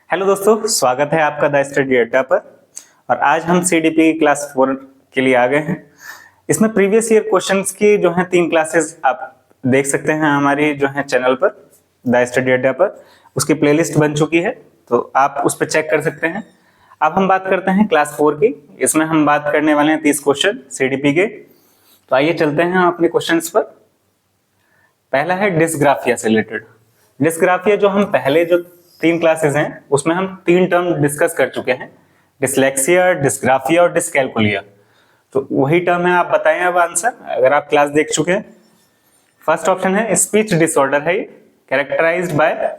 Hello दोस्तों, स्वागत है आपका द स्टडी अड्डा पर। और आज हम सीडीपी क्लास 4 के लिए आ गए हैं। इसमें प्रीवियस ईयर क्वेश्चंस की जो है 3 क्लासेस आप देख सकते हैं हमारी जो है चैनल पर द स्टडी अड्डा पर। उसकी प्लेलिस्ट बन चुकी है तो आप उस पर चेक कर सकते हैं। अब हम बात करते हैं क्लास 4 की। इसमें हम बात करने वाले हैं 30 क्वेश्चन सीडीपी के। तो आइए चलते हैं अपने क्वेश्चंस पर। पहला है डिस्ग्राफिया से रिलेटेड। डिस्ग्राफिया जो हम पहले जो 3 क्लासेस हैं उसमें हम 3 टर्म डिस्कस कर चुके हैं, डिसलेक्सिया, डिस्ग्राफिया और डिस्कैल्कुलिया। तो वही टर्म है, आप बताएं अब आंसर अगर आप क्लास देख चुके हैं। फर्स्ट ऑप्शन है स्पीच डिसऑर्डर है, characterized by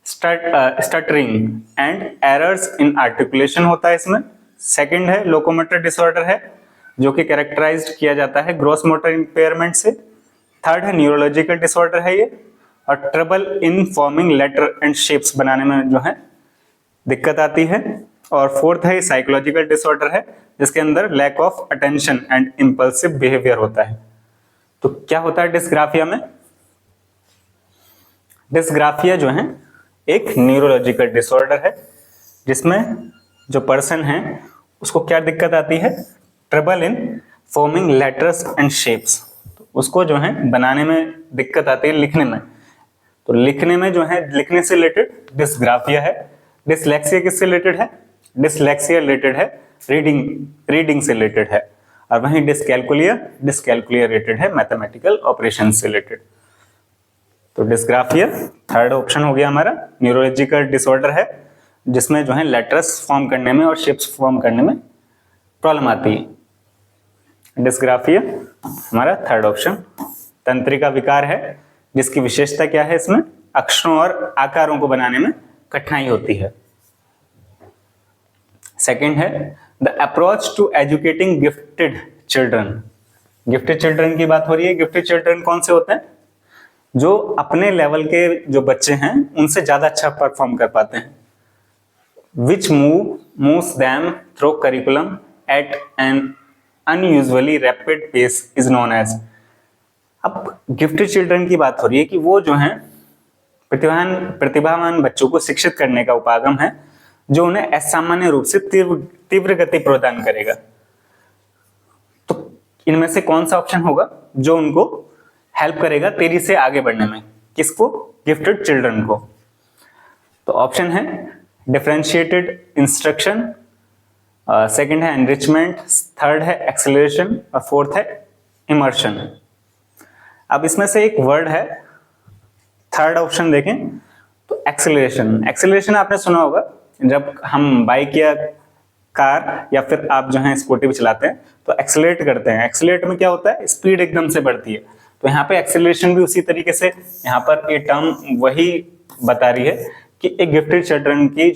stuttering and errors in articulation होता है इसमें। सेकंड है लोकोमोटर डिसऑर्डर है जो कि कैरेक्टराइज्ड किया जाता है ग्रॉस मोटर इंपेयरमेंट से। थर्ड है न्यूरोलॉजिकल डिसऑर्डर है ये, और trouble in forming letter and shapes बनाने में जो है दिक्कत आती है। और फोर्थ है साइकोलॉजिकल डिसऑर्डर है जिसके अंदर lack of attention and impulsive behaviour होता है। तो क्या होता है डिस्ग्राफिया में? डिस्ग्राफिया जो है एक न्यूरोलॉजिकल डिसऑर्डर है जिसमें जो पर्सन है उसको क्या दिक्कत आती है? Trouble in forming letters and shapes. उसको जो है बनाने में दिक्कत आती है, लिखने में। तो लिखने में जो है, लिखने से रिलेटेड डिस्ग्राफिया है। डिसलेक्सिया किससे रिलेटेड है? डिसलेक्सिया रिलेटेड है रीडिंग से रिलेटेड है। और वहीं डिस्कैल्कुलिया रिलेटेड है मैथमेटिकल ऑपरेशन से रिलेटेड। तो डिस्ग्राफिया थर्ड ऑप्शन हो गया हमारा। न्यूरोलॉजिकल डिसऑर्डर है जिसमें जो है लेटर्स फॉर्म करने में और शेप्स फॉर्म करने में प्रॉब्लम आती है। डिस्ग्राफिया हमारा थर्ड ऑप्शन। तंत्रिका विकार है जिसकी विशेषता क्या है? इसमें अक्षरों और आकारों को बनाने में कठिनाई होती है। सेकंड है the approach to educating gifted children. Gifted children की बात हो रही है। गिफ्टेड चिल्ड्रन कौन से होते हैं? जो अपने लेवल के जो बच्चे हैं उनसे ज्यादा अच्छा परफॉर्म कर पाते हैं। Which moves them through curriculum at an unusually rapid pace is known as. अब गिफ्टेड चिल्ड्रन की बात हो रही है कि वो जो है प्रतिभावान बच्चों को शिक्षित करने का उपागम है जो उन्हें असामान्य रूप से तीव्र गति प्रदान करेगा। तो इनमें से कौन सा ऑप्शन होगा जो उनको हेल्प करेगा तेजी से आगे बढ़ने में? किसको? गिफ्टेड चिल्ड्रन को। तो ऑप्शन है डिफरेंशिएटेड इंस्ट्रक्शन, सेकंड है एनरिचमेंट, थर्ड है एक्सेलरेशन और फोर्थ है इमर्शन। अब इसमें से एक वर्ड है, थर्ड ऑप्शन देखें तो एक्सेलरेशन। एक्सेलरेशन आपने सुना होगा, जब हम बाइक या कार या फिर आप जो है स्कूटी भी चलाते हैं तो एक्सेलरेट करते हैं। एक्सेलरेट में क्या होता है? स्पीड एकदम से बढ़ती है। तो यहाँ पे एक्सेलरेशन भी उसी तरीके से यहाँ पर ये टर्म वही बता रही है कि एक गिफ्टेड चिल्ड्रन की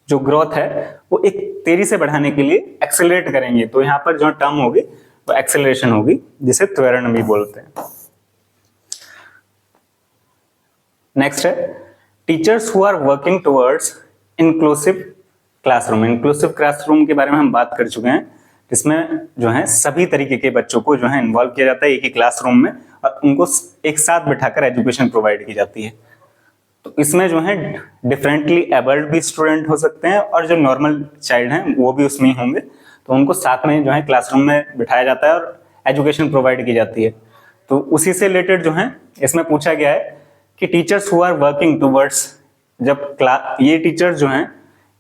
जो ग्रोथ है वो एक तेजी से बढ़ाने के लिए एक्सेलरेट करेंगे। तो यहाँ पर जो टर्म होगी वो एक्सेलरेशन होगी, जिसे त्वरण भी बोलते हैं। नेक्स्ट है teachers who are working towards inclusive classroom. Inclusive classroom के बारे में हम बात कर चुके हैं, जिसमें जो है सभी तरीके के बच्चों को जो है इन्वॉल्व किया जाता है एक ही क्लासरूम में और उनको एक साथ बिठाकर एजुकेशन प्रोवाइड की जाती है। तो इसमें जो है डिफरेंटली एबल्ड भी स्टूडेंट हो सकते हैं और जो नॉर्मल चाइल्ड हैं वो भी उसमें ही होंगे। तो उनको साथ में जो है क्लासरूम में बिठाया जाता है और एजुकेशन प्रोवाइड की जाती है। तो उसी से रिलेटेड जो है इसमें पूछा गया है कि teachers who are working towards, जब ये टीचर्स जो हैं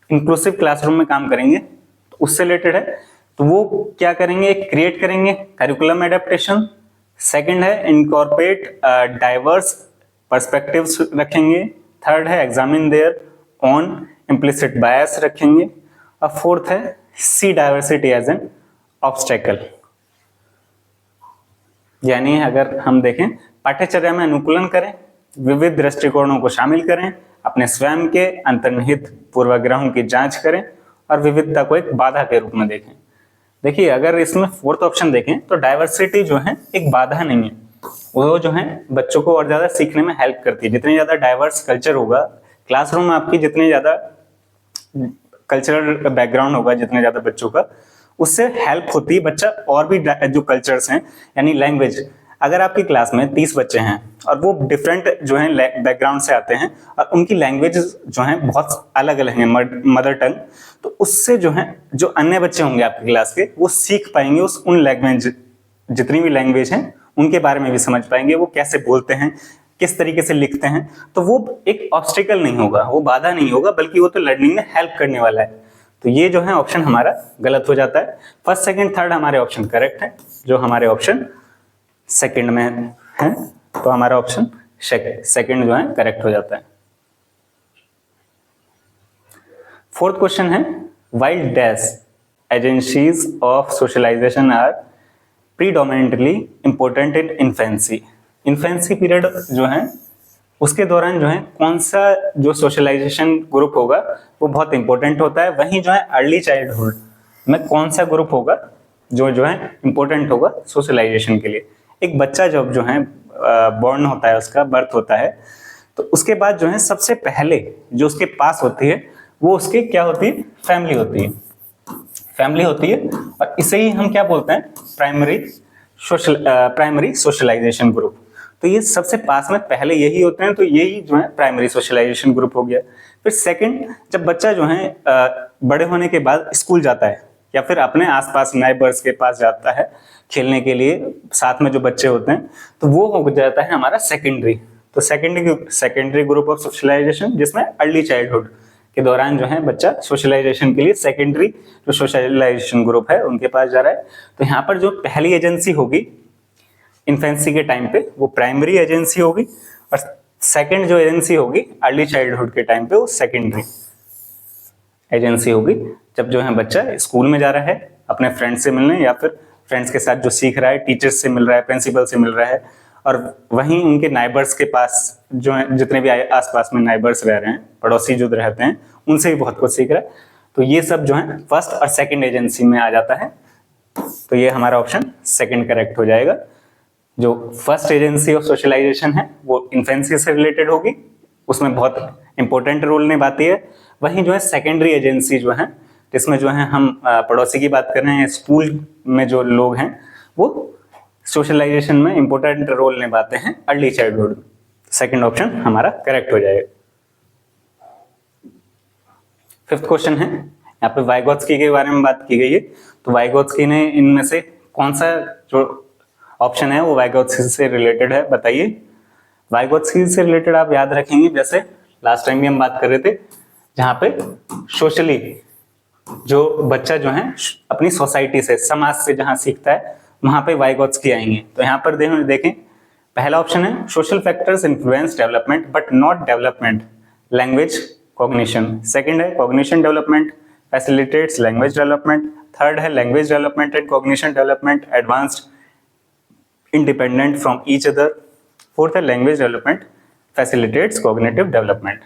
इंक्लूसिव क्लासरूम में काम करेंगे तो उससे रिलेटेड है। तो वो क्या करेंगे? क्रिएट करेंगे करिकुलम एडेप्टेशन। सेकंड है इनकॉर्पोरेट डाइवर्स पर्सपेक्टिव्स रखेंगे। थर्ड है एग्जामिन देयर ऑन इम्प्लिसिट बायस रखेंगे। और फोर्थ है सी डाइवर्सिटी एज एन ऑब्स्टेकल। यानी अगर हम देखें पाठ्यचर्या में अनुकूलन करें, विविध दृष्टिकोणों को शामिल करें, अपने स्वयं के अंतर्निहित पूर्वाग्रहों की जांच करें और विविधता को एक बाधा के रूप में देखें। देखिए अगर इसमें फोर्थ ऑप्शन देखें तो डाइवर्सिटी जो है एक बाधा नहीं है, वो जो है बच्चों को और ज्यादा सीखने में हेल्प करती है। जितने ज्यादा डाइवर्स कल्चर होगा क्लासरूम में, आपकी जितने ज्यादा कल्चरल बैकग्राउंड होगा जितने ज्यादा बच्चों का, उससे हेल्प होती है। बच्चा और भी जो कल्चर्स हैं यानी लैंग्वेज, अगर आपकी क्लास में 30 बच्चे हैं और वो डिफरेंट जो है बैकग्राउंड से आते हैं और उनकी लैंग्वेज जो है बहुत अलग अलग है, मदर टंग, तो उससे जो है जो अन्य बच्चे होंगे आपकी क्लास के वो सीख पाएंगे उन लैंग्वेज, जितनी भी लैंग्वेज हैं उनके बारे में भी समझ पाएंगे, वो कैसे बोलते हैं, किस तरीके से लिखते हैं। तो वो एक ऑब्स्टिकल नहीं होगा, वो बाधा नहीं होगा, बल्कि वो तो लर्निंग में हेल्प करने वाला है। तो ये जो है ऑप्शन हमारा गलत हो जाता है। फर्स्ट सेकंड थर्ड हमारे ऑप्शन करेक्ट है, जो हमारे ऑप्शन सेकंड में है, तो हमारा ऑप्शन सेकंड जो है करेक्ट हो जाता है। फोर्थ क्वेश्चन है, while dash agencies of socialization are predominantly important in infancy। Infancy period जो है उसके दौरान जो है कौन सा जो सोशलाइजेशन ग्रुप होगा वो बहुत इंपॉर्टेंट होता है, वहीं जो है अर्ली चाइल्डहुड में कौन सा ग्रुप होगा जो है इंपॉर्टेंट होगा सोशलाइजेशन के लिए। एक बच्चा जब जो है बॉर्न होता है, उसका बर्थ होता है, तो उसके बाद जो है सबसे पहले जो उसके पास होती है वो उसकी क्या होती है, फैमिली होती है, फैमिली होती है। और इसे ही हम क्या बोलते हैं, प्राइमरी सोशलाइजेशन ग्रुप। तो ये सबसे पास में पहले यही होते हैं, तो यही जो है प्राइमरी सोशलाइजेशन ग्रुप हो गया। फिर सेकंड, जब बच्चा जो है बड़े होने के बाद स्कूल जाता है या फिर अपने आसपास नाइबर्स के पास जाता है खेलने के लिए, साथ में जो बच्चे होते हैं, तो वो हो जाता है हमारा सेकेंडरी। तो सेकेंडरी ग्रुप ऑफ सोशलाइजेशन, जिसमें अर्ली चाइल्डहुड के दौरान जो है बच्चा सोशलाइजेशन के लिए सेकेंडरी जो सोशलाइजेशन ग्रुप है उनके पास जा रहा है। तो यहाँ पर जो पहली एजेंसी होगी इन्फेंसी के टाइम पे वो प्राइमरी एजेंसी होगी, और सेकंड जो एजेंसी होगी अर्ली चाइल्डहुड के टाइम पे वो सेकेंडरी एजेंसी होगी। जब जो है बच्चा स्कूल में जा रहा है अपने फ्रेंड से मिलने, या फिर फ्रेंड्स के साथ जो सीख रहा है, टीचर्स से मिल रहा है, प्रिंसिपल से मिल रहा है, और वहीं उनके नाइबर्स के पास जो है जितने भी आसपास में नाइबर्स रह रहे हैं, पड़ोसी जो रहते हैं, उनसे भी बहुत कुछ सीख रहा है। तो ये सब जो है फर्स्ट और सेकंड एजेंसी में आ जाता है। तो ये हमारा ऑप्शन सेकंड करेक्ट हो जाएगा। जो फर्स्ट एजेंसी ऑफ सोशलाइजेशन है वो इन्फेंसी से रिलेटेड होगी, उसमें बहुत इंपॉर्टेंट रोल निभाती है। वहीं जो है सेकेंडरी एजेंसी जो है, जिसमें जो है हम पड़ोसी की बात कर रहे हैं, स्कूल में जो लोग हैं, वो सोशलाइजेशन में इंपॉर्टेंट रोल निभाते हैं अर्ली चाइल्डहुड। सेकंड ऑप्शन हमारा करेक्ट हो जाएगा। फिफ्थ क्वेश्चन है, यहाँ पे वाइगोत्स्की के बारे में बात की गई है। तो वाइगोत्स्की ने इनमें से कौन सा जो ऑप्शन है वो वाइगोत्स्की से रिलेटेड है, बताइए। वाइगोत्स्की से रिलेटेड आप याद रखेंगे, जैसे लास्ट टाइम भी हम बात कर रहे थे, जहाँ पे सोशली जो बच्चा जो है अपनी सोसाइटी से, समाज से जहाँ सीखता है, वहां पे वाइगोत्स्की आएंगे। तो यहाँ पर देखें, पहला ऑप्शन है social factors influence development but not development language cognition. Second है cognition development facilitates language development. Third है language development and cognition development advanced independent from each other. Fourth है language development facilitates cognitive development.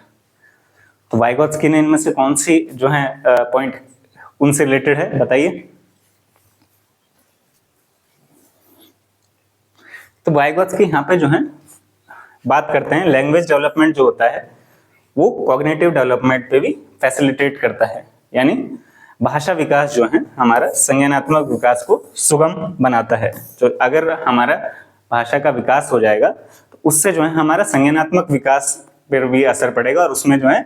तो Vygotsky ने इनमें से कौन सी जो है पॉइंट उनसे रिलेटेड है, बताइए। तो वाइगोत्स्की यहाँ पे जो है बात करते हैं लैंग्वेज डेवलपमेंट जो होता है वो कॉग्निटिव डेवलपमेंट पे भी फैसिलिटेट करता है, यानी भाषा विकास जो है हमारा संज्ञानात्मक विकास को सुगम बनाता है। तो अगर हमारा भाषा का विकास हो जाएगा तो उससे जो है हमारा संज्ञानात्मक विकास पर भी असर पड़ेगा और उसमें जो है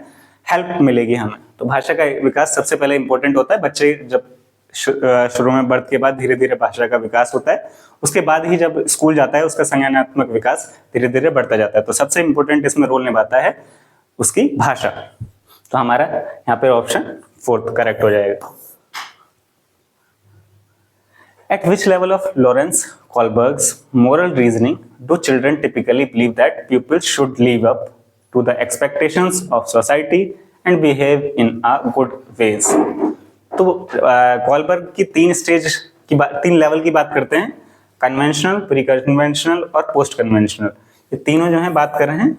हेल्प मिलेगी हमें। तो भाषा का विकास सबसे पहले इंपॉर्टेंट होता है। बच्चे जब शुरू में बर्थ के बाद धीरे धीरे भाषा का विकास होता है, उसके बाद ही जब स्कूल जाता है उसका संज्ञानात्मक विकास धीरे धीरे बढ़ता जाता है। तो सबसे इंपॉर्टेंट इसमें रोल निभाता है उसकी भाषा। तो हमारा यहाँ पे ऑप्शन फोर्थ करेक्ट हो जाएगा। At which level of Lawrence Kohlberg's moral reasoning do children typically believe that pupils should live up to the expectations of society and behave in a good ways? तो Kohlberg की तीन level की बात करते हैं, conventional, pre conventional और post conventional. ये तीनों जो है बात कर रहे हैं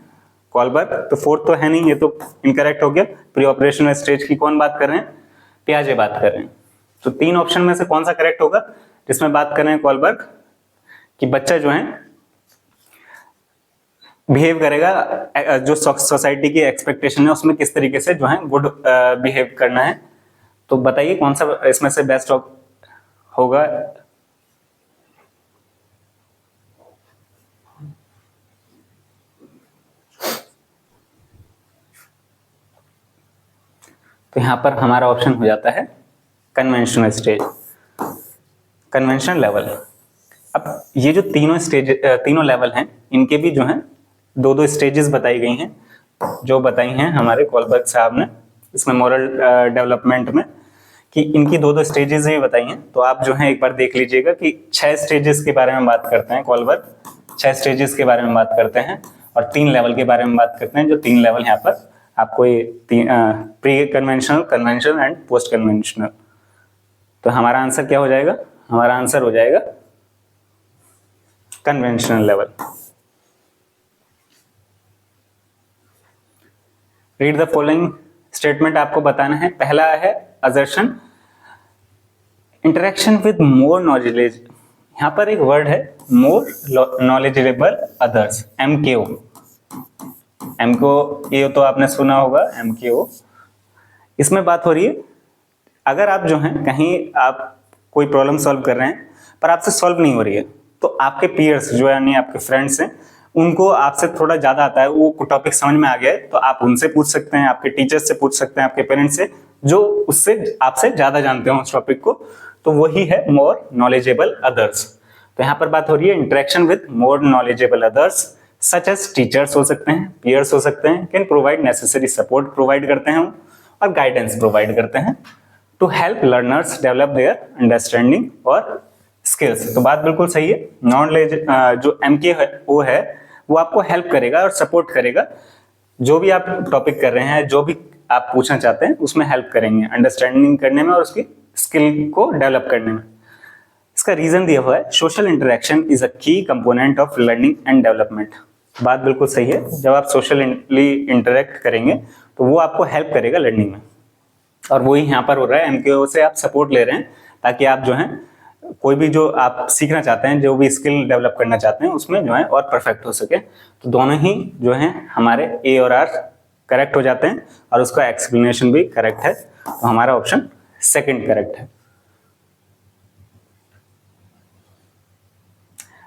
कॉलबर्ग। तो फोर्थ तो है नहीं, ये तो इनकरेक्ट हो गया। प्री ऑपरेशनल स्टेज की कौन बात कर रहे हैं, पियाजे बात कर रहे हैं। तो तीन ऑप्शन में से कौन सा करेक्ट होगा, जिसमें बात कर रहे हैं कॉलबर्ग कि बच्चा जो है बिहेव करेगा, जो सोसाइटी की एक्सपेक्टेशन है उसमें किस तरीके से जो है गुड बिहेव करना है। तो बताइए कौन सा इसमें से बेस्ट होगा। तो यहाँ पर हमारा ऑप्शन हो जाता है कन्वेंशनल स्टेज, कन्वेंशनल लेवल। अब ये जो तीनों लेवल हैं, इनके भी जो हैं दो दो स्टेजेस बताई गई हैं, जो बताई हैं हमारे कोलबर्ग साहब ने इसमें मॉरल डेवलपमेंट में, कि इनकी दो दो स्टेजेस ही बताई हैं। तो आप जो है एक बार देख लीजिएगा कि 6 स्टेजेस के बारे में बात करते हैं कोलबर्ग, 6 स्टेजेस के बारे में बात करते हैं और 3 लेवल के बारे में बात करते हैं, जो 3 लेवल यहाँ पर आपको ये pre conventional, conventional and post conventional. तो हमारा आंसर क्या हो जाएगा? हमारा आंसर हो जाएगा conventional level. Read the following statement आपको बताना है। पहला है assertion, interaction with more knowledge. यहां पर एक वर्ड है मोर नॉलेजेबल अदर्स, MKO। MKO तो आपने सुना होगा, MKO। इसमें बात हो रही है, अगर आप जो है कहीं आप कोई प्रॉब्लम सॉल्व कर रहे हैं पर आपसे सॉल्व नहीं हो रही है, तो आपके पीयर्स जो यानी आपके फ्रेंड्स हैं, उनको आपसे थोड़ा ज्यादा आता है, वो टॉपिक समझ में आ गया है, तो आप उनसे पूछ सकते हैं, आपके टीचर्स से पूछ सकते हैं, आपके पेरेंट्स से, जो उससे आपसे ज्यादा जानते हो उस टॉपिक को। तो वही है मोर नॉलेजेबल अदर्स। तो यहाँ पर बात हो रही है interaction with more knowledgeable others, such as teachers हो सकते हैं, पीयर्स हो सकते हैं, can provide necessary support provide करते हैं और गाइडेंस प्रोवाइड करते हैं to help learners develop their understanding और स्किल्स। तो बात बिल्कुल सही है। नॉलेज जो MKO है वो आपको हेल्प करेगा और सपोर्ट करेगा, जो भी आप टॉपिक कर रहे हैं, जो भी आप पूछना चाहते हैं उसमें हेल्प करेंगे अंडरस्टैंडिंग करने में और उसकी स्किल को डेवलप करने में। इसका रीजन दिया हुआ है सोशल इंटरेक्शन इज अ की component of learning and development. बात बिल्कुल सही है। जब आप सोशली इंटरेक्ट करेंगे तो वो आपको हेल्प करेगा लर्निंग में, और वही यहाँ पर हो रहा है। MKO से आप सपोर्ट ले रहे हैं ताकि आप जो है कोई भी जो आप सीखना चाहते हैं, जो भी स्किल डेवलप करना चाहते हैं, उसमें जो है और परफेक्ट हो सके। तो दोनों ही जो है हमारे A और R करेक्ट हो जाते हैं और उसका एक्सप्लेनेशन भी करेक्ट है। तो हमारा ऑप्शन सेकंड करेक्ट है।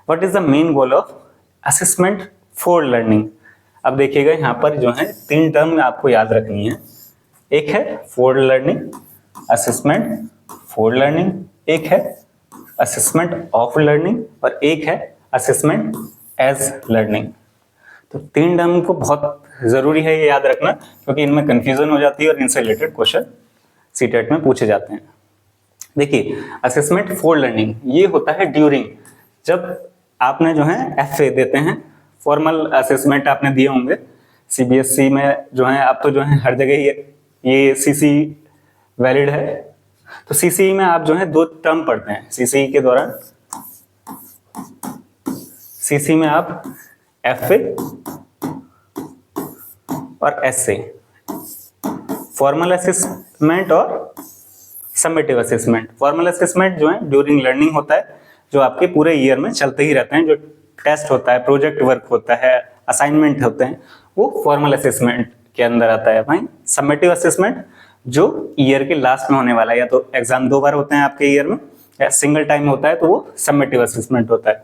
What is the main goal of assessment for learning? अब देखिएगा यहाँ पर जो है 3 टर्म आपको याद रखनी है। एक है for learning, assessment for learning, एक है असेसमेंट ऑफ लर्निंग और एक है असेसमेंट एज लर्निंग। तो 3 टर्म को बहुत जरूरी है ये याद रखना, क्योंकि इनमें कंफ्यूजन हो जाती है और इनसे रिलेटेड क्वेश्चन सीटेट में पूछे जाते हैं। देखिए, असेसमेंट फॉर लर्निंग ये होता है ड्यूरिंग, जब आपने जो है FA देते हैं, फॉर्मल असेसमेंट आपने दिए होंगे CBSE में, जो है अब तो जो है हर जगह ये CC वैलिड है। तो CCE में आप जो है 2 टर्म पढ़ते हैं CCE के दौरान। CCE में आप FA और SA, फॉर्मल असेसमेंट और समेटिव असेसमेंट। फॉर्मल असेसमेंट जो है ड्यूरिंग लर्निंग होता है, जो आपके पूरे ईयर में चलते ही रहते हैं, जो टेस्ट होता है, प्रोजेक्ट वर्क होता है, असाइनमेंट होते हैं, वो फॉर्मल असेसमेंट के अंदर आता है। भाई समेटिव असेसमेंट जो ईयर के लास्ट में होने वाला है, या तो एग्जाम 2 बार होते हैं आपके ईयर में या सिंगल टाइम होता है, तो वो समेटिव असेसमेंट होता है।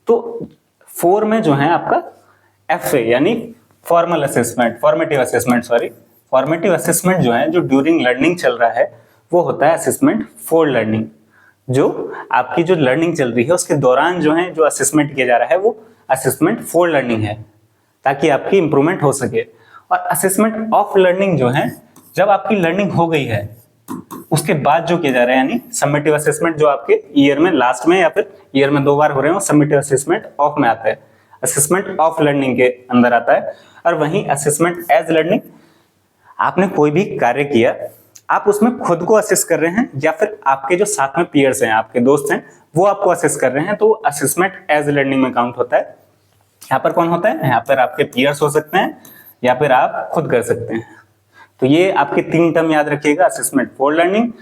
तो 4 में जो है आपका FA यानी formal assessment, formative assessment, sorry, formative assessment जो है, जो ड्यूरिंग लर्निंग चल रहा है, वो होता है असेसमेंट फॉर लर्निंग। जो आपकी जो लर्निंग चल रही है उसके दौरान जो है जो असेसमेंट किया जा रहा है वो असेसमेंट फॉर लर्निंग है, ताकि आपकी इंप्रूवमेंट हो सके। और असेसमेंट ऑफ लर्निंग जो है, जब आपकी लर्निंग हो गई है उसके बाद जो किया जा रहा है, यानी समेटिव असेसमेंट जो आपके ईयर में लास्ट में या फिर ईयर में 2 बार हो रहे हैं, वो समेटिव असेसमेंट ऑफ में आता है, असेसमेंट ऑफ लर्निंग के अंदर आता है। और वहीं असेसमेंट एज लर्निंग, आपने कोई भी कार्य किया, आप उसमें खुद को असेस कर रहे हैं या फिर आपके जो साथ में पीयर्स हैं, आपके दोस्त हैं, वो आपको असेस कर रहे हैं, तो असेसमेंट एज लर्निंग में काउंट होता है। यहाँ पर कौन होता है? यहाँ पर आपके पीयर्स हो सकते हैं या फिर आप खुद कर सकते हैं। तो ये आपके 3 टर्म याद रखिएगा, असेसमेंट फॉर लर्निंग,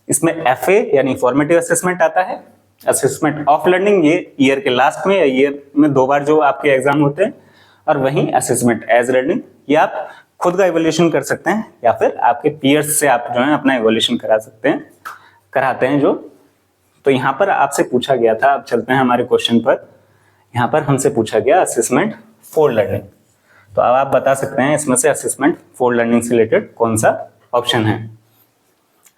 इसमें FA यानी फॉर्मेटिव असेसमेंट आता है, असेसमेंट ऑफ लर्निंग ये ईयर के लास्ट में या ईयर में 2 बार जो आपके एग्जाम होते हैं, और वहीं असेसमेंट एज लर्निंग, ये आप खुद का इवोल्यूशन कर सकते हैं या फिर आपके पीयर्स से आप जो है अपना इवोल्यूशन करा सकते हैं, कराते हैं जो। तो यहाँ पर आपसे पूछा गया था, अब चलते हैं हमारे क्वेश्चन पर। यहाँ पर हमसे पूछा गया असेसमेंट फॉर लर्निंग, तो अब आप बता सकते हैं इसमें से असेसमेंट फॉर लर्निंग से रिलेटेड कौन सा ऑप्शन है।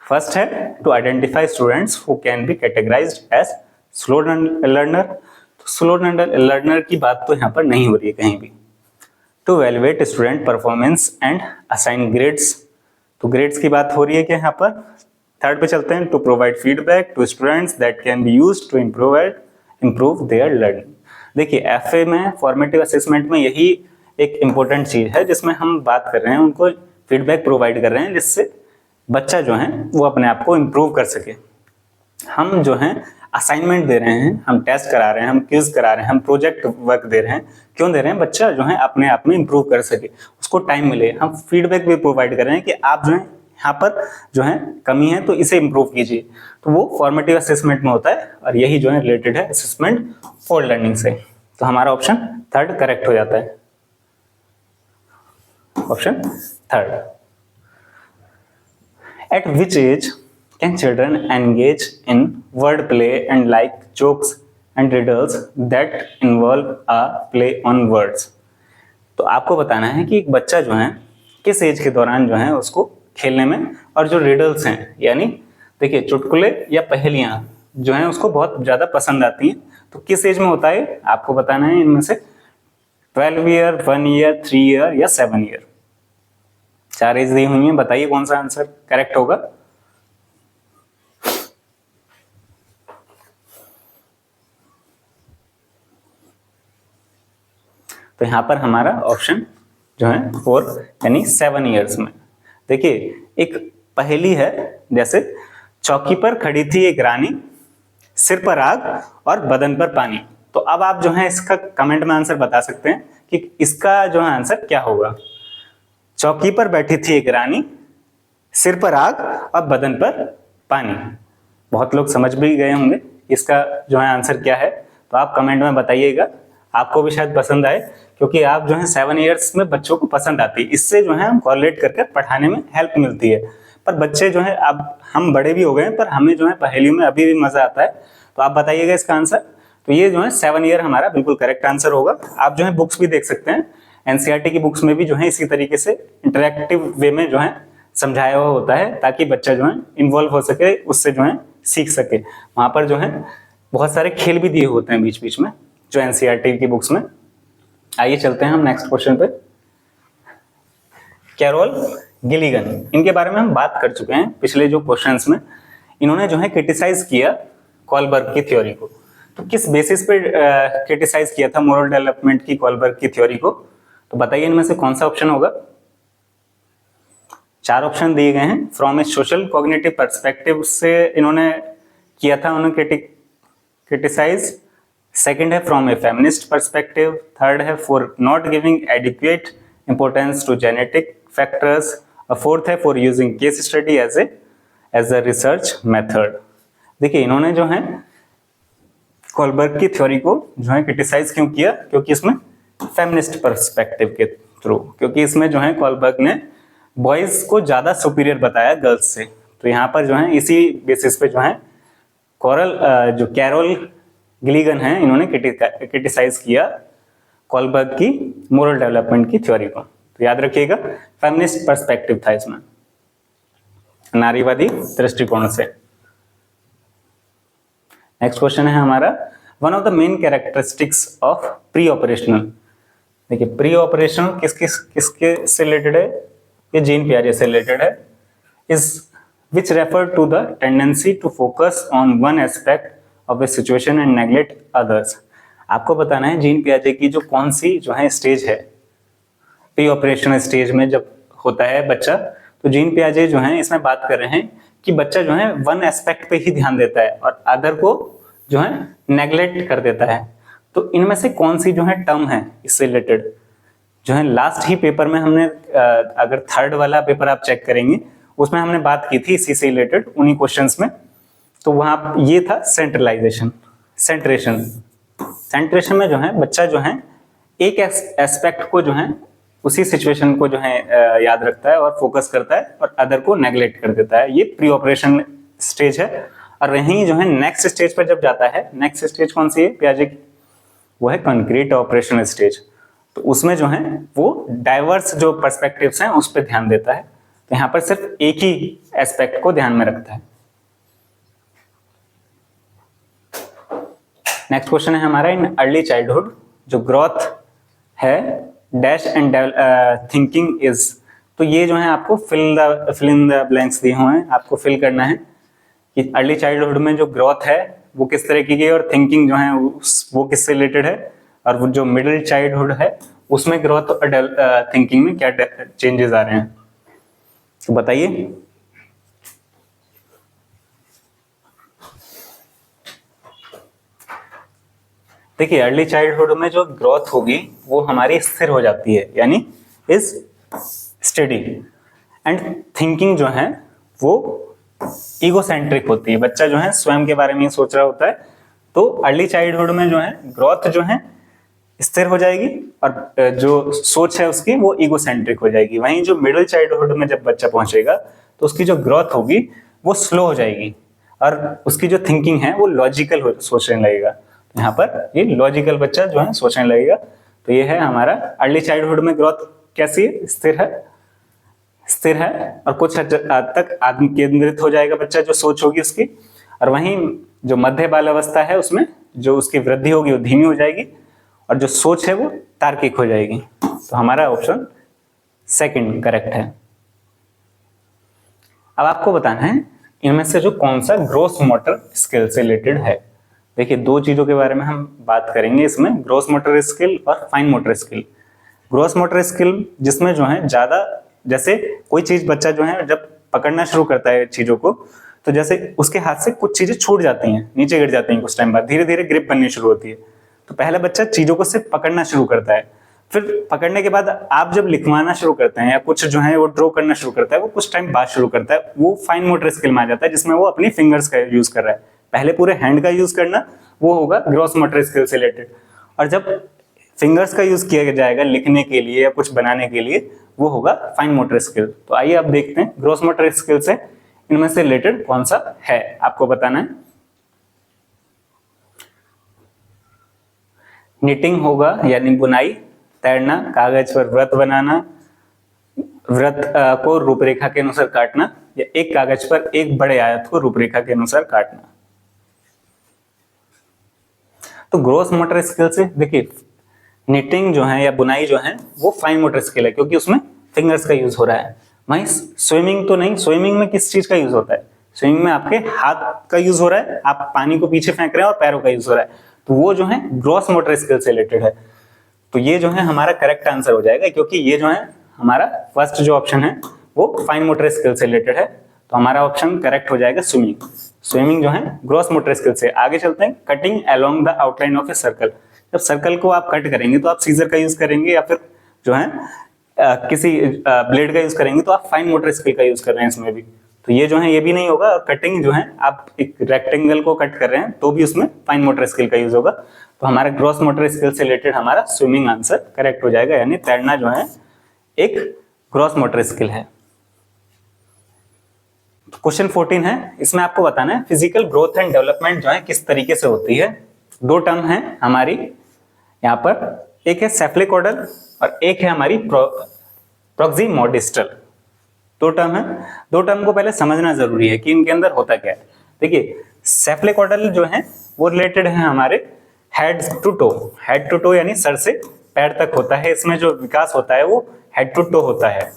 फर्स्ट है to identify students who can be categorized as slow learner. तो स्लो लर्नर की बात तो यहाँ पर नहीं हो रही है कहीं भी। To evaluate student performance and assign grades, तो ग्रेड्स की बात हो रही है कि यहाँ पर। थर्ड पे चलते हैं, to provide feedback to students that can be used to improve their learning. देखिए एफए में फॉर्मेटिव असेसमेंट में यही एक इम्पोर्टेंट चीज है जिसमें हम बात कर रहे हैं, उनको फीडबैक प्रोवाइड कर रहे हैं जिससे बच्चा जो है वो अपने आप को इम्प्रूव कर सके। हम जो है असाइनमेंट दे रहे हैं, हम टेस्ट करा रहे हैं, हम क्विज करा रहे हैं, हम प्रोजेक्ट वर्क दे रहे हैं, क्यों दे रहे हैं? बच्चा जो है अपने आप में इम्प्रूव कर सके, उसको टाइम मिले। हम फीडबैक भी प्रोवाइड कर रहे हैं कि आप जो है यहाँ पर जो है कमी है तो इसे इम्प्रूव कीजिए। तो वो फॉर्मेटिव असेसमेंट में होता है और यही जो है रिलेटेड है असेसमेंट फॉर लर्निंग से। तो हमारा ऑप्शन थर्ड करेक्ट हो जाता है, option third. At which age can children engage in word play and like jokes and riddles that involve a play on words? तो आपको बताना है कि एक बच्चा जो है किस एज के दौरान जो है उसको खेलने में और जो रिडल्स हैं यानी देखिए चुटकुले या पहेलियां जो हैं उसको बहुत ज्यादा पसंद आती हैं। तो किस एज में होता है आपको बताना है, इनमें से 12 ईयर, 1 ईयर, 3 ईयर या 7 ईयर। 4 एज दी हुई है, बताइए कौन सा आंसर करेक्ट होगा। तो यहां पर हमारा ऑप्शन जो है 4 यानी 7 ईयर्स में। देखिए एक पहेली है, जैसे चौकी पर खड़ी थी एक रानी, सिर पर आग और बदन पर पानी। तो अब आप जो है इसका कमेंट में आंसर बता सकते हैं कि इसका जो है आंसर क्या होगा। चौकी पर बैठी थी एक रानी, सिर पर आग और बदन पर पानी। बहुत लोग समझ भी गए होंगे इसका जो है आंसर क्या है, तो आप कमेंट में बताइएगा। आपको भी शायद पसंद आए क्योंकि आप जो है 7 ईयर्स में बच्चों को पसंद आती है, इससे जो है हम कोरिलेट करके पढ़ाने में हेल्प मिलती है। पर बच्चे जो है अब हम बड़े भी हो गए हैं पर हमें जो है पहेलियों में अभी भी मजा आता है। तो आप बताइएगा इसका आंसर। तो ये जो है 7 ईयर हमारा बिल्कुल करेक्ट आंसर होगा। आप जो है बुक्स भी देख सकते हैं, एनसीईआरटी की बुक्स में भी जो है इसी तरीके से इंटरेक्टिव वे में जो है समझाया हुआ होता है ताकि बच्चा जो है इन्वॉल्व हो सके, उससे जो है सीख सके। वहां पर जो है बहुत सारे खेल भी दिए होते हैं बीच बीच में जो एनसीईआरटी की बुक्स में। आइए चलते हैं हम नेक्स्ट क्वेश्चन पे। कैरोल गिलिगन, इनके बारे में हम बात कर चुके हैं पिछले जो क्वेश्चंस में। इन्होंने जो है क्रिटिसाइज किया कॉलबर्ग की थ्योरी को। तो किस बेसिस पे क्रिटिसाइज किया था मोरल डेवलपमेंट की कॉलबर्ग की थ्योरी को, तो बताइए इनमें से कौन सा ऑप्शन होगा। 4 ऑप्शन दिए गए हैं। From a social cognitive perspective से इन्होंने किया था, उन्होंने क्रिटिसाइज। सेकंड है from a feminist perspective. Third है for not giving adequate importance to genetic factors. और फोर्थ है for using case study as a research method. देखिए इन्होंने जो है कॉलबर्ग की थ्योरी को जो है क्रिटिसाइज क्यों किया, क्योंकि इसमें फेमिनिस्ट पर्सपेक्टिव के थ्रू, क्योंकि इसमें जो है कॉलबर्ग ने बॉयज को ज्यादा सुपीरियर बताया गर्ल्स से। तो यहाँ पर जो है इसी बेसिस पे जो है कैरोल गिलिगन है, इन्होंने क्रिटिसाइज किया कॉलबर्ग की मोरल डेवलपमेंट की थ्योरी को। तो याद रखिएगा फेमिनिस्ट पर्सपेक्टिव था इसमें, नारीवादी दृष्टिकोण से। नेक्स्ट क्वेश्चन है हमारा, one of the main characteristics of pre operational. देखिए प्री ऑपरेशनल किसके से रिलेटेड है, ये जीन पियाजे से रिलेटेड है। Is which refer to the tendency to focus on one aspect of a situation and neglect others. आपको बताना है जीन पियाजे की जो कौन सी जो है स्टेज है प्री ऑपरेशनल स्टेज में जब होता है बच्चा। तो जीन पियाजे जो है इसमें बात कर रहे हैं कि बच्चा जो है वन एस्पेक्ट पे ही ध्यान देता है और अदर को जो है नेग्लेक्ट कर देता है। तो इनमें से कौन सी जो है टर्म है इससे रिलेटेड, जो है लास्ट ही पेपर में हमने अगर थर्ड वाला पेपर आप चेक करेंगे उसमें हमने बात की थी इसी से रिलेटेड उन्हीं क्वेश्चंस में। तो वहां ये था सेंट्रलाइजेशन, सेंट्रेशन में जो है बच्चा जो है एक एस्पेक्ट को जो है उसी सिचुएशन को जो है याद रखता है और फोकस करता है और अदर को नेग्लेक्ट कर देता है। ये प्री ऑपरेशन स्टेज है। और यही जो है नेक्स्ट स्टेज पर जब जाता है, नेक्स्ट स्टेज कौन सी है पियाजे की, वो है कंक्रीट ऑपरेशनल स्टेज। तो उसमें जो है वो डाइवर्स जो पर्सपेक्टिव्स हैं उस पर ध्यान देता है। तो यहाँ पर सिर्फ एक ही एस्पेक्ट को ध्यान में रखता है। नेक्स्ट क्वेश्चन है हमारा, इन अर्ली चाइल्डहुड जो ग्रोथ है डैश एंड थिंकिंग इज, तो ये जो है आपको फिल इन द ब्लैंक्स दिए हुए हैं, आपको फिल करना है कि अर्ली चाइल्डहुड में जो ग्रोथ है वो किस तरह की है और थिंकिंग जो है वो किससे रिलेटेड है, और वो जो मिडिल चाइल्डहुड है उसमें ग्रोथ और थिंकिंग में क्या चेंजेस आ रहे हैं, तो बताइए। देखिए अर्ली चाइल्डहुड में जो ग्रोथ होगी वो हमारी स्थिर हो जाती है, यानी इज स्टडी, एंड थिंकिंग जो है वो ईगोसेंट्रिक होती है, बच्चा जो है स्वयं के बारे में ही सोच रहा होता है। तो अर्ली चाइल्डहुड में जो है ग्रोथ जो है स्थिर हो जाएगी और जो सोच है उसकी वो ईगोसेंट्रिक हो जाएगी। वहीं जो मिडिल चाइल्डहुड में जब बच्चा पहुंचेगा तो उसकी जो ग्रोथ होगी वो स्लो हो जाएगी और उसकी जो थिंकिंग है वो लॉजिकल सोचने लगेगा। यहाँ पर ये लॉजिकल बच्चा जो है सोचने लगेगा। तो ये है हमारा अर्ली चाइल्डहुड में ग्रोथ कैसी है, स्थिर है और कुछ हद तक आत्म केंद्रित हो जाएगा बच्चा, जो सोच होगी उसकी। और वहीं जो मध्य बाल अवस्था है उसमें जो उसकी वृद्धि होगी वो धीमी हो जाएगी और जो सोच है वो तार्किक हो जाएगी। तो हमारा ऑप्शन सेकंड करेक्ट है। अब आपको बताना है इनमें से जो कौन सा ग्रोस मोटर स्किल से रिलेटेड है। देखिए दो चीजों के बारे में हम बात करेंगे इसमें, ग्रोस मोटर स्किल और fine motor skill. Gross motor skill जिसमें जो है ज्यादा, जैसे कोई चीज बच्चा जो है जब पकड़ना शुरू करता है चीजों को, तो जैसे उसके हाथ से कुछ चीजें छूट जाती हैं, नीचे गिर जाती हैं, कुछ टाइम बाद धीरे धीरे ग्रिप बननी शुरू होती है। तो पहले बच्चा चीजों को सिर्फ पकड़ना शुरू करता है, फिर पकड़ने के बाद आप जब लिखवाना शुरू करते हैं या कुछ जो है वो ड्रॉ करना शुरू करता है, वो कुछ टाइम बाद शुरू करता है, वो फाइन मोटर स्किल में आ जाता है जिसमें वो अपनी फिंगर्स का यूज कर रहा है। पहले पूरे हैंड का यूज करना वो होगा ग्रोस मोटर स्किल से रिलेटेड, और जब फिंगर्स का यूज किया जाएगा लिखने के लिए या कुछ बनाने के लिए वो होगा फाइन मोटर स्किल। तो आइए अब देखते हैं ग्रोस मोटर स्किल से इनमें से रिलेटेड कौन सा है, आपको बताना है। निटिंग होगा यानी बुनाई, तैरना, कागज पर व्रत बनाना, व्रत को रूपरेखा के अनुसार काटना, या एक कागज पर एक बड़े आयत को रूपरेखा के अनुसार काटना। तो ग्रोस मोटर स्किल से देखिए निटिंग जो है या बुनाई जो है वो फाइन मोटर स्किल है क्योंकि उसमें फिंगर्स का यूज हो रहा है। वहीं स्विमिंग तो नहीं, स्विमिंग में किस चीज का यूज होता है, स्विमिंग में आपके हाथ का यूज हो रहा है, आप पानी को पीछे फेंक रहे हैं और पैरों का यूज हो रहा है, तो वो जो है ग्रोस मोटर स्किल से रिलेटेड है। तो ये जो है हमारा करेक्ट आंसर हो जाएगा क्योंकि ये जो है हमारा फर्स्ट जो ऑप्शन है वो फाइन मोटर स्किल से रिलेटेड है। तो हमारा ऑप्शन करेक्ट हो जाएगा स्विमिंग। स्विमिंग जो है ग्रोस मोटर स्किल से। आगे चलते हैं, cutting along the outline of a circle. जब सर्कल को आप कट करेंगे तो आप सीजर का यूज करेंगे या फिर जो है किसी ब्लेड का यूज करेंगे, तो आप फाइन मोटर स्किल का यूज कर रहे हैं इसमें भी। तो ये जो है ये भी नहीं होगा। और कटिंग जो है आप एक रेक्टेंगल को कट कर रहे हैं तो भी उसमें फाइन मोटर स्किल का यूज होगा। तो हमारा ग्रोस मोटर स्किल से रिलेटेड हमारा स्विमिंग आंसर करेक्ट हो जाएगा, यानी तैरना जो है एक ग्रोस मोटर स्किल है। क्वेश्चन 14 है, इसमें आपको बताना है फिजिकल ग्रोथ एंड डेवलपमेंट जो है किस तरीके से होती है। दो टर्म है हमारी यहाँ पर, एक है सेफ्लिकोइडल और एक है हमारी प्रोक्सिमोडिस्टल। दो टर्म है, दो टर्म को पहले समझना जरूरी है कि इनके अंदर होता क्या है। देखिए सेफ्लिकोइडल जो है वो रिलेटेड है हमारे head to toe. Head to toe यानी सर से पैर तक होता है, इसमें जो विकास होता है वो हेड टू टो होता है।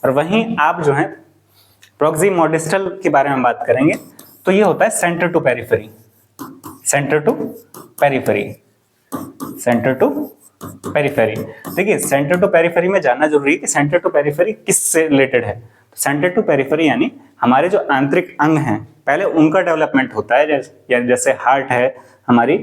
और वहीं आप जो है प्रोक्सिमोडिस्टल के बारे में बात करेंगे तो ये होता है centre to periphery. Centre to periphery, centre to periphery. देखिए सेंटर टू पेरिफेरी में जानना जरूरी है कि सेंटर टू पेरिफेरी किससे रिलेटेड है। तो सेंटर टू पेरिफेरी यानी हमारे जो आंतरिक अंग हैं पहले उनका डेवलपमेंट होता है, जैसे हार्ट है, हमारी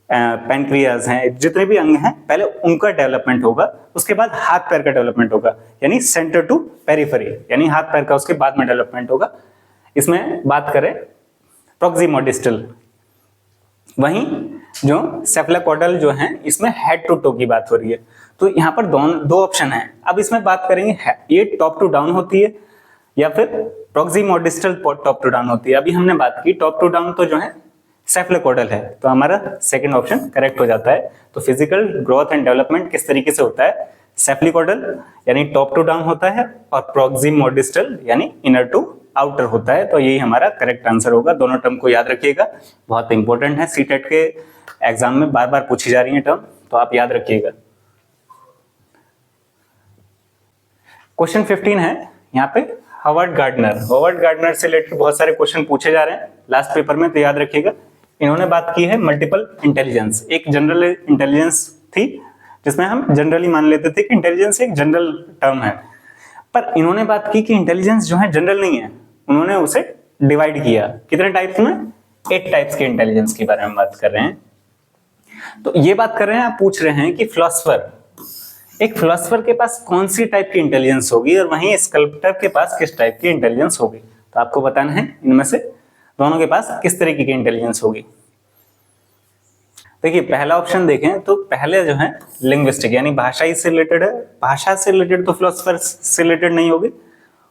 पैनक्रियाज हैं, जितने भी अंग हैं पहले उनका डेवलपमेंट होगा, उसके बाद हाथ पैर का डेवलपमेंट होगा, यानी सेंटर टू पेरिफेरी, यानी हाथ पैर का उसके बाद में डेवलपमेंट होगा। इसमें बात करें प्रोक्सिमोडिस्टल। वहीं जो सेफ्लिकोइडल जो है इसमें हेड टू टो की बात हो रही है। तो यहाँ पर दो ऑप्शन है। अब इसमें बात करेंगे ये टॉप टू डाउन होती है या फिर प्रोक्सिमोडिस्टल टॉप टू डाउन होती है। अभी हमने बात की टॉप टू डाउन, तो जो है सेफ्लिकोइडल है, तो हमारा सेकंड ऑप्शन करेक्ट हो जाता है। तो फिजिकल ग्रोथ एंड डेवलपमेंट किस तरीके से होता है, सेफलिकॉर्डल यानी टॉप टू डाउन होता है, और प्रॉक्सिमोडिस्टल यानी इनर टू आउटर होता है। तो यही हमारा करेक्ट आंसर होगा। दोनों टर्म को याद रखिएगा, बहुत इंपॉर्टेंट है, सीटेट के एग्जाम में बार बार पूछी जा रही है टर्म, तो आप याद रखिएगा। क्वेश्चन 15 है यहाँ पे हावर्ड गार्डनर से रिलेटेड बहुत सारे क्वेश्चन पूछे जा रहे हैं लास्ट पेपर में, तो याद रखिएगा। इन्होंने बात की है मल्टीपल इंटेलिजेंस। एक जनरल इंटेलिजेंस थी जिसमें हम जनरली मान लेते थे कि इंटेलिजेंस एक जनरल टर्म है, पर इन्होंने बात की कि इंटेलिजेंस जो है जनरल नहीं है, उन्होंने उसे डिवाइड किया। कितने टाइप्स में? 8 टाइप्स के इंटेलिजेंस के बारे में बात कर रहे हैं। तो ये बात कर रहे हैं, आप पूछ रहे हैं कि एक फिलोसफर के पास कौन सी टाइप की इंटेलिजेंस होगी और वहीं स्कल्प्टर के पास किस टाइप की इंटेलिजेंस होगी। तो आपको बताना है इनमें से दोनों के पास किस तरीके की इंटेलिजेंस होगी। देखिए पहला ऑप्शन देखें तो पहले जो है लिंग्विस्टिक यानी भाषा ही से रिलेटेड है, भाषा से रिलेटेड तो फिलोसफर से रिलेटेड नहीं होगी।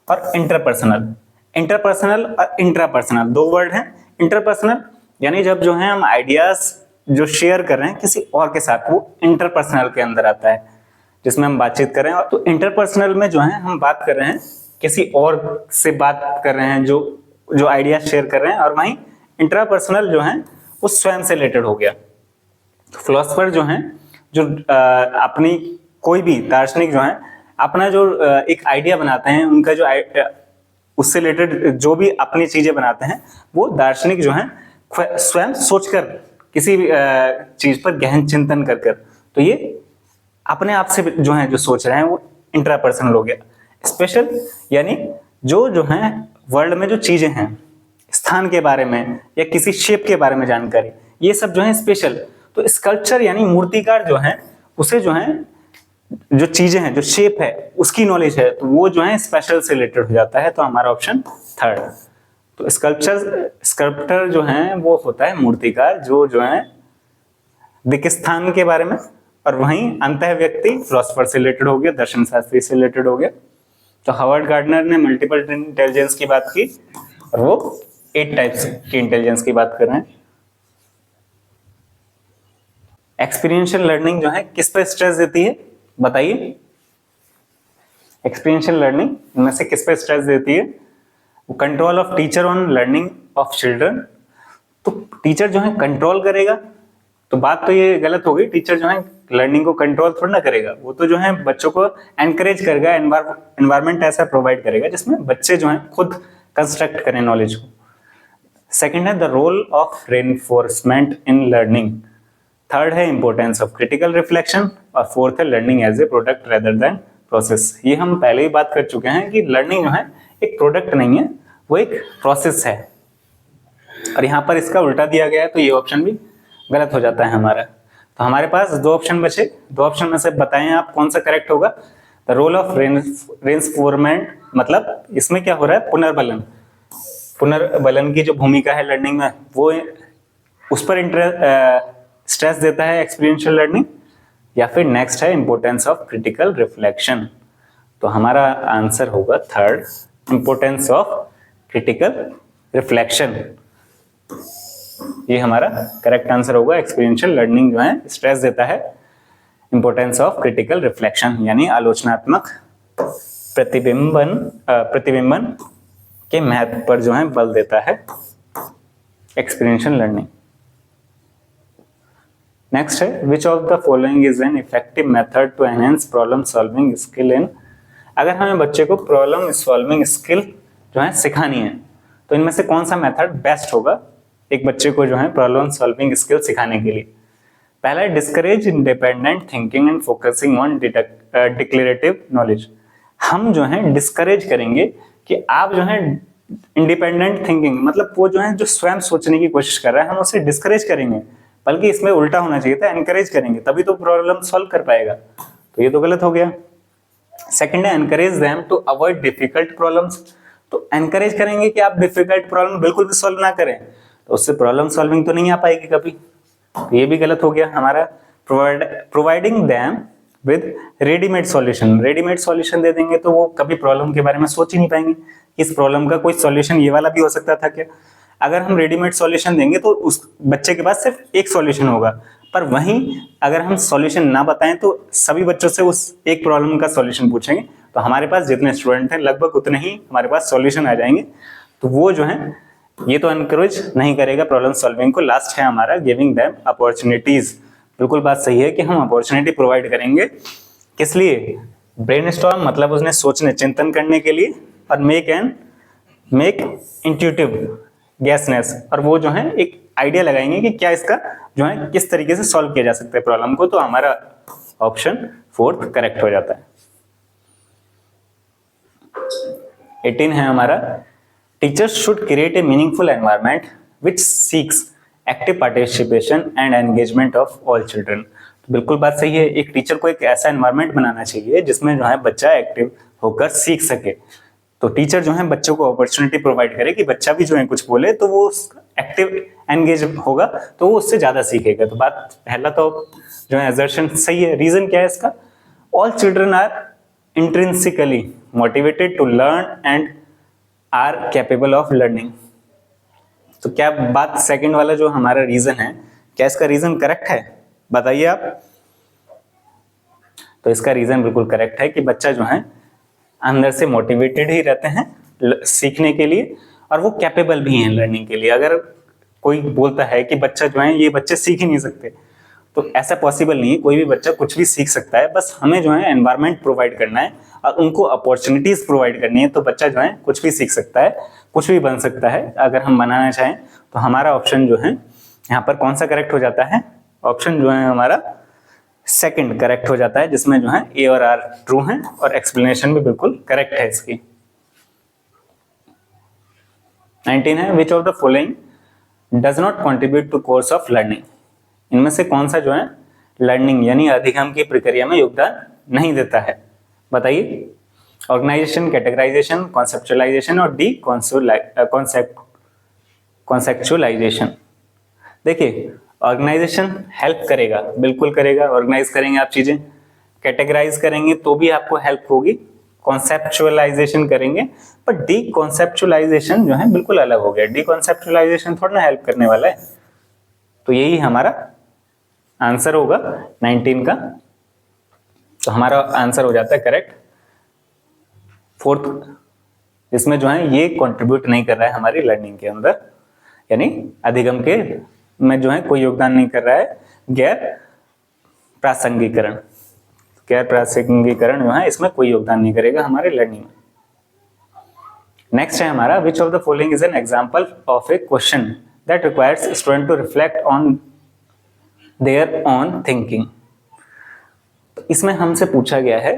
और इंटरपर्सनल और इंट्रापर्सनल दो वर्ड हैं। इंटरपर्सनल यानी जब जो है हम आइडियाज जो शेयर कर रहे हैं किसी और के साथ, वो इंटरपर्सनल के अंदर आता है, जिसमें हम बातचीत कर रहे हैं। तो इंटरपर्सनल में जो है हम बात कर रहे हैं किसी और से बात कर रहे हैं, जो आइडिया शेयर कर रहे हैं, और वहीं इंट्रापर्सनल जो है वो स्वयं से रिलेटेड हो गया। तो फिलोसफर जो हैं जो अपनी कोई भी दार्शनिक जो है अपना जो एक आइडिया बनाते हैं, उनका जो उससे रिलेटेड जो भी अपनी चीजें बनाते हैं, वो दार्शनिक जो है स्वयं सोचकर किसी भी चीज पर गहन चिंतन कर तो ये अपने आप से जो है जो सोच रहे हैं वो इंट्रापर्सनल हो गया। स्पेशल यानी जो है वर्ल्ड में जो चीजें हैं, स्थान के बारे में या किसी शेप के बारे में जानकारी, ये सब जो है स्पेशल। तो स्कल्पचर यानी मूर्तिकार जो है उसे जो है जो चीजें हैं, जो शेप है, उसकी नॉलेज है, तो वो जो है स्पेशल से रिलेटेड हो जाता है। तो हमारा ऑप्शन थर्ड। तो स्कल्पटर जो है वो होता है मूर्तिकार, जो है दिक् स्थान के बारे में, और वहीं अंतः व्यक्ति फिलोसफर से रिलेटेड हो गया, दर्शन शास्त्री से रिलेटेड हो गया। तो हावर्ड गार्डनर ने मल्टीपल इंटेलिजेंस की बात की और वो 8 टाइप्स की इंटेलिजेंस की बात कर रहे हैं। एक्सपीरियंशियल लर्निंग जो है किस पे स्ट्रेस देती है, बताइए। एक्सपीरियंशियल लर्निंग इनमें से किस पे स्ट्रेस देती है? वो control of teacher on learning of children. तो टीचर जो है कंट्रोल करेगा, तो बात तो ये गलत हो गई। टीचर जो है लर्निंग को कंट्रोल थोड़ा ना करेगा, वो तो जो है बच्चों को एनकरेज करेगा, एनवायरमेंट ऐसा प्रोवाइड करेगा जिसमें बच्चे जो है खुद कंस्ट्रक्ट करें नॉलेज को। सेकंड है the role of reinforcement in learning. Third है इंपॉर्टेंस ऑफ क्रिटिकल रिफ्लेक्शन, और फोर्थ है learning as a product rather than process. ये हम पहले ही बात कर चुके हैं कि लर्निंग जो है एक प्रोडक्ट नहीं है, वो एक प्रोसेस है। और यहाँ पर इसका उल्टा दिया गया है, तो ये ऑप्शन भी गलत हो जाता है हमारा। तो हमारे पास 2 ऑप्शन बचे, 2 ऑप्शन में से बताएं आप कौन सा करेक्ट होगा। द रोल ऑफ रेन्फोर्समेंट, मतलब इसमें क्या हो रहा है, पुनर्बलन की जो भूमिका है लर्निंग में, वो उस पर स्ट्रेस देता है एक्सपीरियंशियल लर्निंग, या फिर नेक्स्ट है इंपॉर्टेंस ऑफ क्रिटिकल रिफ्लेक्शन। तो हमारा आंसर होगा third, importance of critical reflection. ये हमारा करेक्ट आंसर होगा। एक्सपीरियंशियल लर्निंग जो है स्ट्रेस देता है इंपॉर्टेंस ऑफ क्रिटिकल रिफ्लेक्शन, यानी आलोचनात्मक प्रतिबिंबन के महत्व पर जो है बल देता है एक्सपीरियंशियल लर्निंग। नेक्स्ट है which of the following is an effective method to enhance problem solving skill in. अगर हमें बच्चे को प्रॉब्लम सॉल्विंग स्किल जो है सिखानी है, तो इनमें से कौन सा मेथड बेस्ट होगा एक बच्चे को जो है प्रॉब्लम सॉल्विंग स्किल सिखाने के लिए? पहला है discourage independent thinking and focusing on declarative knowledge. हम जो है डिस्करेज करेंगे कि आप जो है इंडिपेंडेंट थिंकिंग, मतलब वो जो है जो स्वयं सोचने की कोशिश कर रहा है, हम उसे डिस्करेज करेंगे, बल्कि इसमें उल्टा होना चाहिए था, एनकरेज करेंगे, तभी तो प्रॉब्लम सॉल्व कर पाएगा। तो ये तो गलत हो गया। सेकंड है encourage them to avoid difficult problems. तो एनकरेज करेंगे कि आप डिफिकल्ट प्रॉब्लम बिल्कुल भी सॉल्व ना करें, तो उससे प्रॉब्लम सॉल्विंग तो नहीं आ पाएगी कभी। तो ये भी गलत हो गया हमारा। Providing them with readymade solution. Readymade solution दे देंगे तो वो कभी प्रॉब्लम के बारे में सोच ही नहीं पाएंगे, इस प्रॉब्लम का कोई सॉल्यूशन ये वाला भी हो सकता था क्या। अगर हम रेडीमेड सॉल्यूशन देंगे तो उस बच्चे के पास सिर्फ एक सॉल्यूशन होगा, पर वहीं अगर हम सॉल्यूशन ना बताएं तो सभी बच्चों से उस एक प्रॉब्लम का सॉल्यूशन पूछेंगे, तो हमारे पास जितने स्टूडेंट हैं लगभग उतने ही हमारे पास सॉल्यूशन आ जाएंगे। तो वो जो है ये तो एनकरेज नहीं करेगा प्रॉब्लम सॉल्विंग को। लास्ट है हमारा गिविंग देम अपॉर्चुनिटीज। बिल्कुल बात सही है कि हम अपॉर्चुनिटी प्रोवाइड करेंगे, किस लिए? ब्रेनस्टॉर्म मतलब उसने सोचने चिंतन करने के लिए, और मेक इंट्यूटिव गैसनेस, और वो जो है एक आइडिया लगाएंगे कि क्या इसका जो है किस तरीके से सॉल्व किया जा सकता है प्रॉब्लम को। तो हमारा ऑप्शन 4 करेक्ट हो जाता है। 18 है हमारा teachers should create a meaningful environment which seeks active participation and engagement of all children. तो बिल्कुल बात सही है, एक टीचर को एक ऐसा एनवायरनमेंट बनाना चाहिए जिसमें जो है बच्चा एक्टिव होकर सीख सके। तो टीचर जो है बच्चों को अपॉर्चुनिटी प्रोवाइड करे कि बच्चा भी जो है कुछ बोले तो वो एक्टिव एंगेज होगा तो वो उससे ज्यादा सीखेगा। तो बात पहला तो जो है असर्शन सही है। रीजन क्या है इसका? All children are intrinsically motivated to learn and are capable of learning. तो क्या बात सेकंड वाला जो हमारा रीजन है, क्या इसका रीजन करेक्ट है? बताइए आप। तो इसका रीजन बिल्कुल करेक्ट है कि बच्चा जो है अंदर से मोटिवेटेड ही रहते हैं सीखने के लिए, और वो कैपेबल भी हैं लर्निंग के लिए। अगर कोई बोलता है कि बच्चा जो है ये बच्चे सीख ही नहीं सकते, तो ऐसा पॉसिबल नहीं है। कोई भी बच्चा कुछ भी सीख सकता है, बस हमें जो है एनवायरनमेंट प्रोवाइड करना है और उनको अपॉर्चुनिटीज प्रोवाइड करनी है, तो बच्चा जो है कुछ भी सीख सकता है, कुछ भी बन सकता है अगर हम बनाना चाहें। तो हमारा ऑप्शन जो है यहाँ पर कौन सा करेक्ट हो जाता है? ऑप्शन जो है हमारा सेकंड करेक्ट हो जाता है, जिसमें जो है ए और आर ट्रू हैं और एक्सप्लेनेशन भी बिल्कुल करेक्ट है इसकी। 19 है which of the following does not contribute to course of learning. इनमें से कौन सा जो है लर्निंग यानी अधिगम की प्रक्रिया में योगदान नहीं देता है? बताइए। ऑर्गेनाइजेशन, कैटेगराइजेशन, कॉन्सेप्चुअलाइजेशन और डी कॉन्सेप्चुअलाइजेशन। देखिए ऑर्गेनाइजेशन हेल्प करेगा, बिल्कुल करेगा। ऑर्गेनाइज करेंगे आप चीजें, कैटेगराइज करेंगे तो भी आपको हेल्प होगी, कॉन्सेप्चुअलाइजेशन करेंगे, पर डी कॉन्सेप्चुअलाइजेशन जो है बिल्कुल अलग हो गया। डी कॉन्सेप्चुअलाइजेशन थोड़ा ना हेल्प करने वाला है। तो यही हमारा आंसर होगा 19 का। तो हमारा आंसर हो जाता है करेक्ट। फोर्थ, इसमें जो है ये कंट्रीब्यूट नहीं कर रहा है हमारी लर्निंग के अंदर, यानी अधिगम के में जो है कोई योगदान नहीं कर रहा है। गैर प्रासंगिकरण, गैर प्रासंगिकरण जो है इसमें कोई योगदान नहीं करेगा हमारे लर्निंग में। नेक्स्ट है हमारा which of the following is an example of a question that requires student to reflect on their own thinking. इसमें हमसे पूछा गया है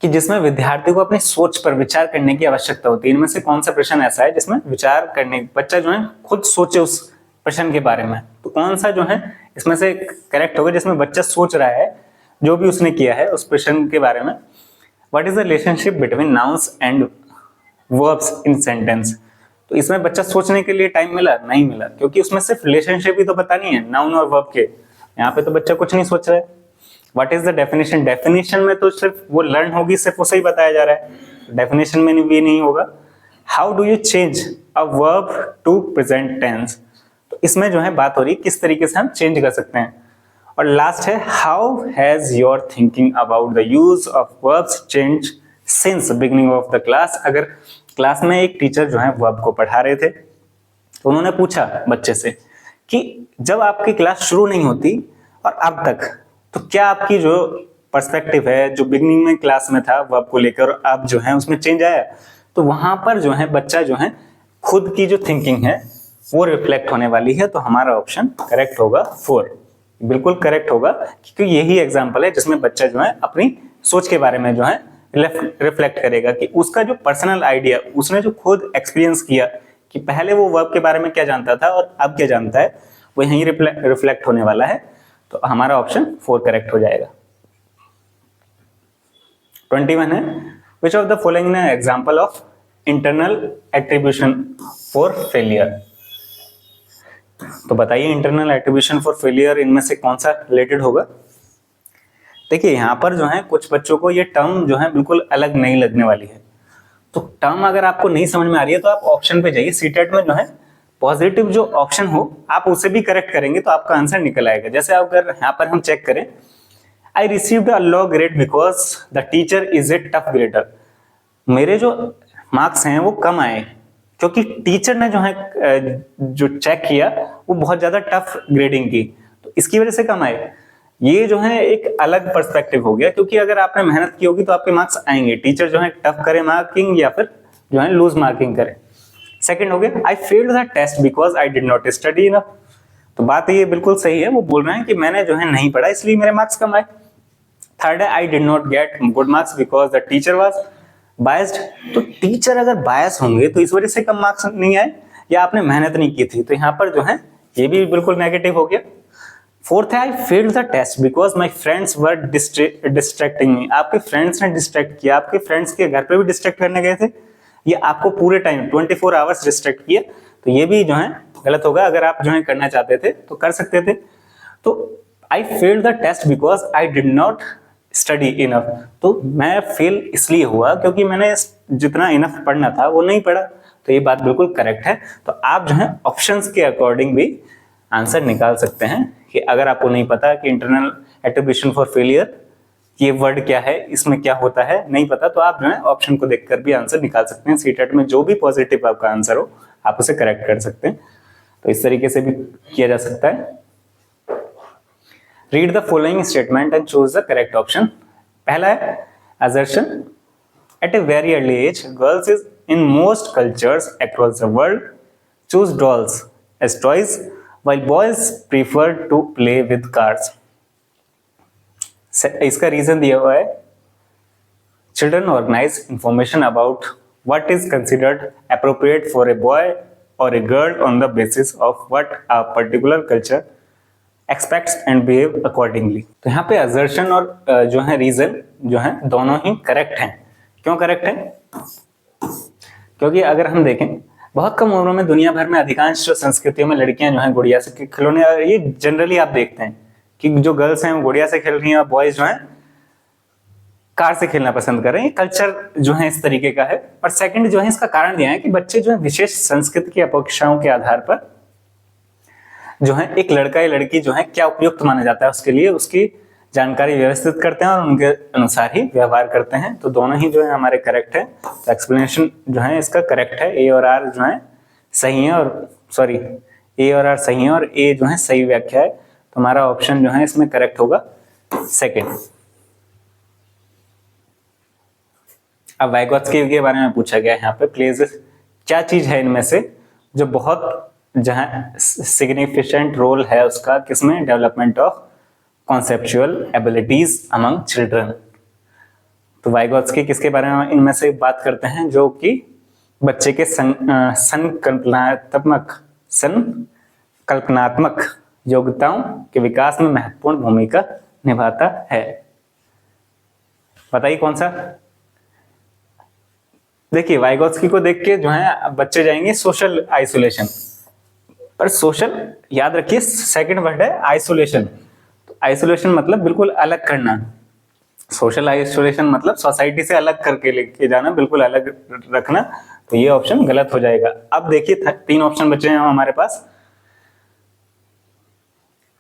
कि जिसमें विद्यार्थी को अपनी सोच पर विचार करने की आवश्यकता होती है। इनमें से कौन सा प्रश्न ऐसा है जिसमें विचार करने, बच्चा जो है खुद सोचे उस प्रश्न के बारे में? तो कौन सा जो है इसमें से करेक्ट होगा जिसमें बच्चा सोच रहा है जो भी उसने किया है उस प्रश्न के बारे में? What is the relationship between nouns and verbs in sentence? तो इसमें बच्चा सोचने के लिए टाइम मिला? नहीं मिला, क्योंकि उसमें सिर्फ रिलेशनशिप ही तो बतानी है नाउन और वर्ब के। यहाँ पे तो बच्चा कुछ नहीं सोच रहा है। What is the definition? Definition में तो सिर्फ वो लर्न होगी, सिर्फ उसे ही बताया जा रहा है, डेफिनेशन में भी नहीं होगा। How do you change a verb to present tense? तो इसमें जो है बात हो रही है किस तरीके से हम चेंज कर सकते हैं। और लास्ट है how has your thinking about the use of verbs change since beginning of the class? अगर क्लास में एक टीचर जो है वर्ब को पढ़ा रहे थे तो उन्होंने पूछा बच्चे से कि जब आपकी क्लास शुरू नहीं होती और अब तक, तो क्या आपकी जो पर्सपेक्टिव है, जो बिगिनिंग में क्लास में था वर्ब को लेकर, अब जो है उसमें चेंज आया? तो वहां पर जो है बच्चा जो है खुद की जो थिंकिंग है वो रिफ्लेक्ट होने वाली है। तो हमारा ऑप्शन करेक्ट होगा 4, बिल्कुल करेक्ट होगा, क्योंकि यही एग्जाम्पल है जिसमें बच्चा जो है अपनी सोच के बारे में जो है रिफ्लेक्ट करेगा कि उसका जो पर्सनल आइडिया, उसने जो खुद एक्सपीरियंस किया कि पहले वो वर्ब के बारे में क्या जानता था और अब क्या जानता है, वो यहीं रिफ्लेक्ट होने वाला है। तो हमारा ऑप्शन 4 करेक्ट हो जाएगा। 21 है which of the following example of internal attribution for failure? तो बताइए इंटरनल एट्रीब्यूशन फॉर फेलियर इनमें से कौन सा रिलेटेड होगा? देखिए यहाँ पर जो है कुछ बच्चों को ये टर्म जो है बिल्कुल अलग नहीं लगने वाली है। तो टर्म अगर आपको नहीं समझ में आ रही है तो आप ऑप्शन पे जाइए, सीटेट में जो है पॉजिटिव जो ऑप्शन हो आप उसे भी करेक्ट करेंगे तो आपका आंसर निकल आएगा। जैसे अगर यहाँ पर हम चेक करें, I received a low grade because the teacher is a tough grader. मेरे जो मार्क्स हैं वो कम आए क्योंकि टीचर ने जो है जो चेक किया वो बहुत ज्यादा टफ ग्रेडिंग की, तो इसकी वजह से कम आए। ये जो है एक अलग पर्सपेक्टिव हो गया, क्योंकि अगर आपने मेहनत की होगी तो आपके मार्क्स आएंगे, टीचर जो है टफ करे मार्किंग या फिर जो है लूज मार्किंग करे। सेकंड हो गया, I failed the test because I did not study enough. तो बात ये बिल्कुल सही है, वो बोल रहे हैं कि मैंने जो है नहीं पढ़ा इसलिए मेरे मार्क्स कम आए। थर्ड है, आई did not get good marks because the teacher was biased. तो टीचर अगर बायस होंगे तो इस वजह से कम मार्क्स नहीं आए, या आपने मेहनत नहीं की थी, तो यहाँ पर जो है ये भी बिल्कुल नेगेटिव हो गया। फोर्थ है, I failed the test because my friends were distracting me. आपके फ्रेंड्स ने डिस्ट्रैक्ट किया, आपके फ्रेंड्स के घर पे भी डिस्ट्रैक्ट करने गए थे, ये आपको पूरे टाइम 24 आवर्स डिस्ट्रैक्ट किया, तो ये भी जो है गलत होगा। अगर आप जो है करना चाहते थे तो कर सकते थे। तो I failed the test because I did not study enough, तो मैं फेल इसलिए हुआ क्योंकि मैंने जितना इनफ पढ़ना था वो नहीं पढ़ा, तो ये बात बिल्कुल करेक्ट है। तो आप जो है ऑप्शंस के अकॉर्डिंग भी आंसर निकाल सकते हैं कि अगर आपको नहीं पता कि इंटरनल एट्रीब्यूशन फॉर फेलियर ये वर्ड क्या है, इसमें क्या होता है, नहीं पता, तो आप जो है ऑप्शन को देखकर भी आंसर निकाल सकते हैं। सीटेट में जो भी पॉजिटिव आपका आंसर हो आप उसे करेक्ट कर सकते हैं, तो इस तरीके से भी किया जा सकता है। Read the following statement and choose the correct option. पहला है assertion, at a very early age girls is in most cultures across the world choose dolls as toys while boys prefer to play with cars। इसका reason दिया हुआ है, children organize information about what is considered appropriate for a boy or a girl on the basis of what a particular culture expects and behave accordingly। तो यहाँ पे assertion और जो है रीजन जो है दोनों ही करेक्ट हैं। क्यों करेक्ट है? क्योंकि अगर हम देखें बहुत कम उम्र में दुनिया भर में अधिकांश जो संस्कृतियों में लड़कियां जो हैं गुड़िया से खिलौने, ये जनरली आप देखते हैं कि जो गर्ल्स हैं वो गुड़िया से खेल रही हैं और बॉयज जो हैं कार से खेलना पसंद कर रहे हैं। कल्चर जो है इस तरीके का है। और सेकंड जो है इसका कारण दिया है कि बच्चे जो है विशेष संस्कृति की अपेक्षाओं के आधार पर जो है एक लड़का या लड़की जो है क्या उपयुक्त माना जाता है उसके लिए उसकी जानकारी व्यवस्थित करते हैं और उनके अनुसार ही व्यवहार करते हैं। तो दोनों ही जो है हमारे करेक्ट है। तो एक्सप्लेनेशन जो है इसका करेक्ट है, ए और आर जो है सही है, और सॉरी ए और आर सही है और ए जो है सही व्याख्या है। तो हमारा ऑप्शन जो है इसमें करेक्ट होगा सेकंड। अब वाइगोत्स्की के बारे में पूछा गया है यहाँ पे, प्लेजेस क्या चीज है इनमें से जो बहुत जहां सिग्निफिकेंट रोल है उसका किसमें, development of conceptual abilities among children. तो वाइगोत्स्की किसके बारे में इनमें से बात करते हैं, जो कि बच्चे के संकल्पनात्मक योग्यताओं के विकास में महत्वपूर्ण भूमिका निभाता है। बताइए कौन सा? देखिए वाइगोत्स्की को देख के जो है बच्चे जाएंगे सोशल आइसोलेशन, पर सोशल याद रखिए सेकंड वर्ड है आइसोलेशन। तो आइसोलेशन मतलब बिल्कुल अलग करना, सोशल आइसोलेशन मतलब सोसाइटी से अलग करके लेके जाना, बिल्कुल अलग रखना। तो ये ऑप्शन गलत हो जाएगा। अब देखिए 3 ऑप्शन बचे हैं हमारे पास,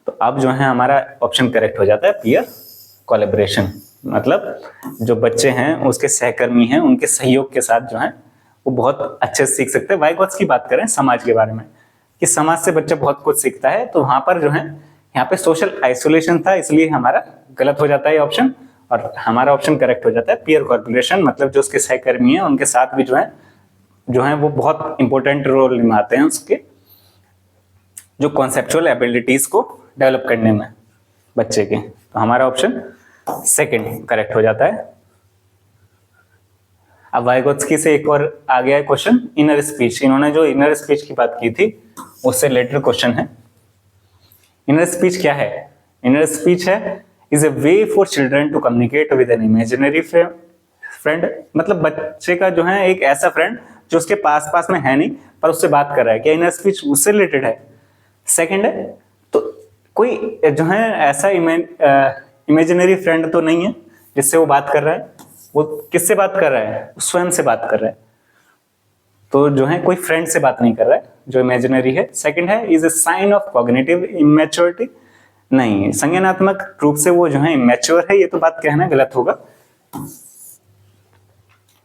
तो अब जो है हमारा ऑप्शन करेक्ट हो जाता है पीयर कोलैबोरेशन। मतलब जो बच्चे हैं उसके सहकर्मी हैं उनके सहयोग के साथ जो है वो बहुत अच्छे से सीख सकते हैं। वाइगोत्स्की की बात करें समाज के बारे में कि समाज से बच्चा बहुत कुछ सीखता है, तो वहां पर जो है यहाँ पे सोशल आइसोलेशन था, इसलिए हमारा गलत हो जाता है ऑप्शन, और हमारा ऑप्शन करेक्ट हो जाता है पीयर कोलैबोरेशन। मतलब जो उसके सहकर्मी हैं उनके साथ भी जो है वो बहुत इंपॉर्टेंट रोल निभाते हैं उसके जो कॉन्सेप्चुअल एबिलिटीज को डेवलप करने में बच्चे के। तो हमारा ऑप्शन सेकंड करेक्ट हो जाता है। अब वाइगोत्स्की से एक और आ गया है क्वेश्चन, इनर स्पीच। इन्होंने जो इनर स्पीच की बात की थी उससे रिलेटेड क्वेश्चन है। इनर स्पीच क्या है? इनर स्पीच है is a way for children to communicate with an imaginary friend. मतलब बच्चे का जो है एक ऐसा फ्रेंड जो उसके पास में है नहीं पर उससे बात कर रहा है, क्या इनर स्पीच उससे रिलेटेड है? सेकंड है तो कोई जो है ऐसा इमेजिनरी फ्रेंड तो नहीं है जिससे वो बात कर रहा है, वो किससे बात कर रहा है? स्वयं से बात कर रहा है, तो जो है कोई फ्रेंड से बात नहीं कर रहा है जो इमेजिनरी है। सेकंड है is a sign of cognitive immaturity, नहीं, संज्ञानात्मक रूप से वो जो है इमेच्योर है, ये तो बात कहना गलत होगा।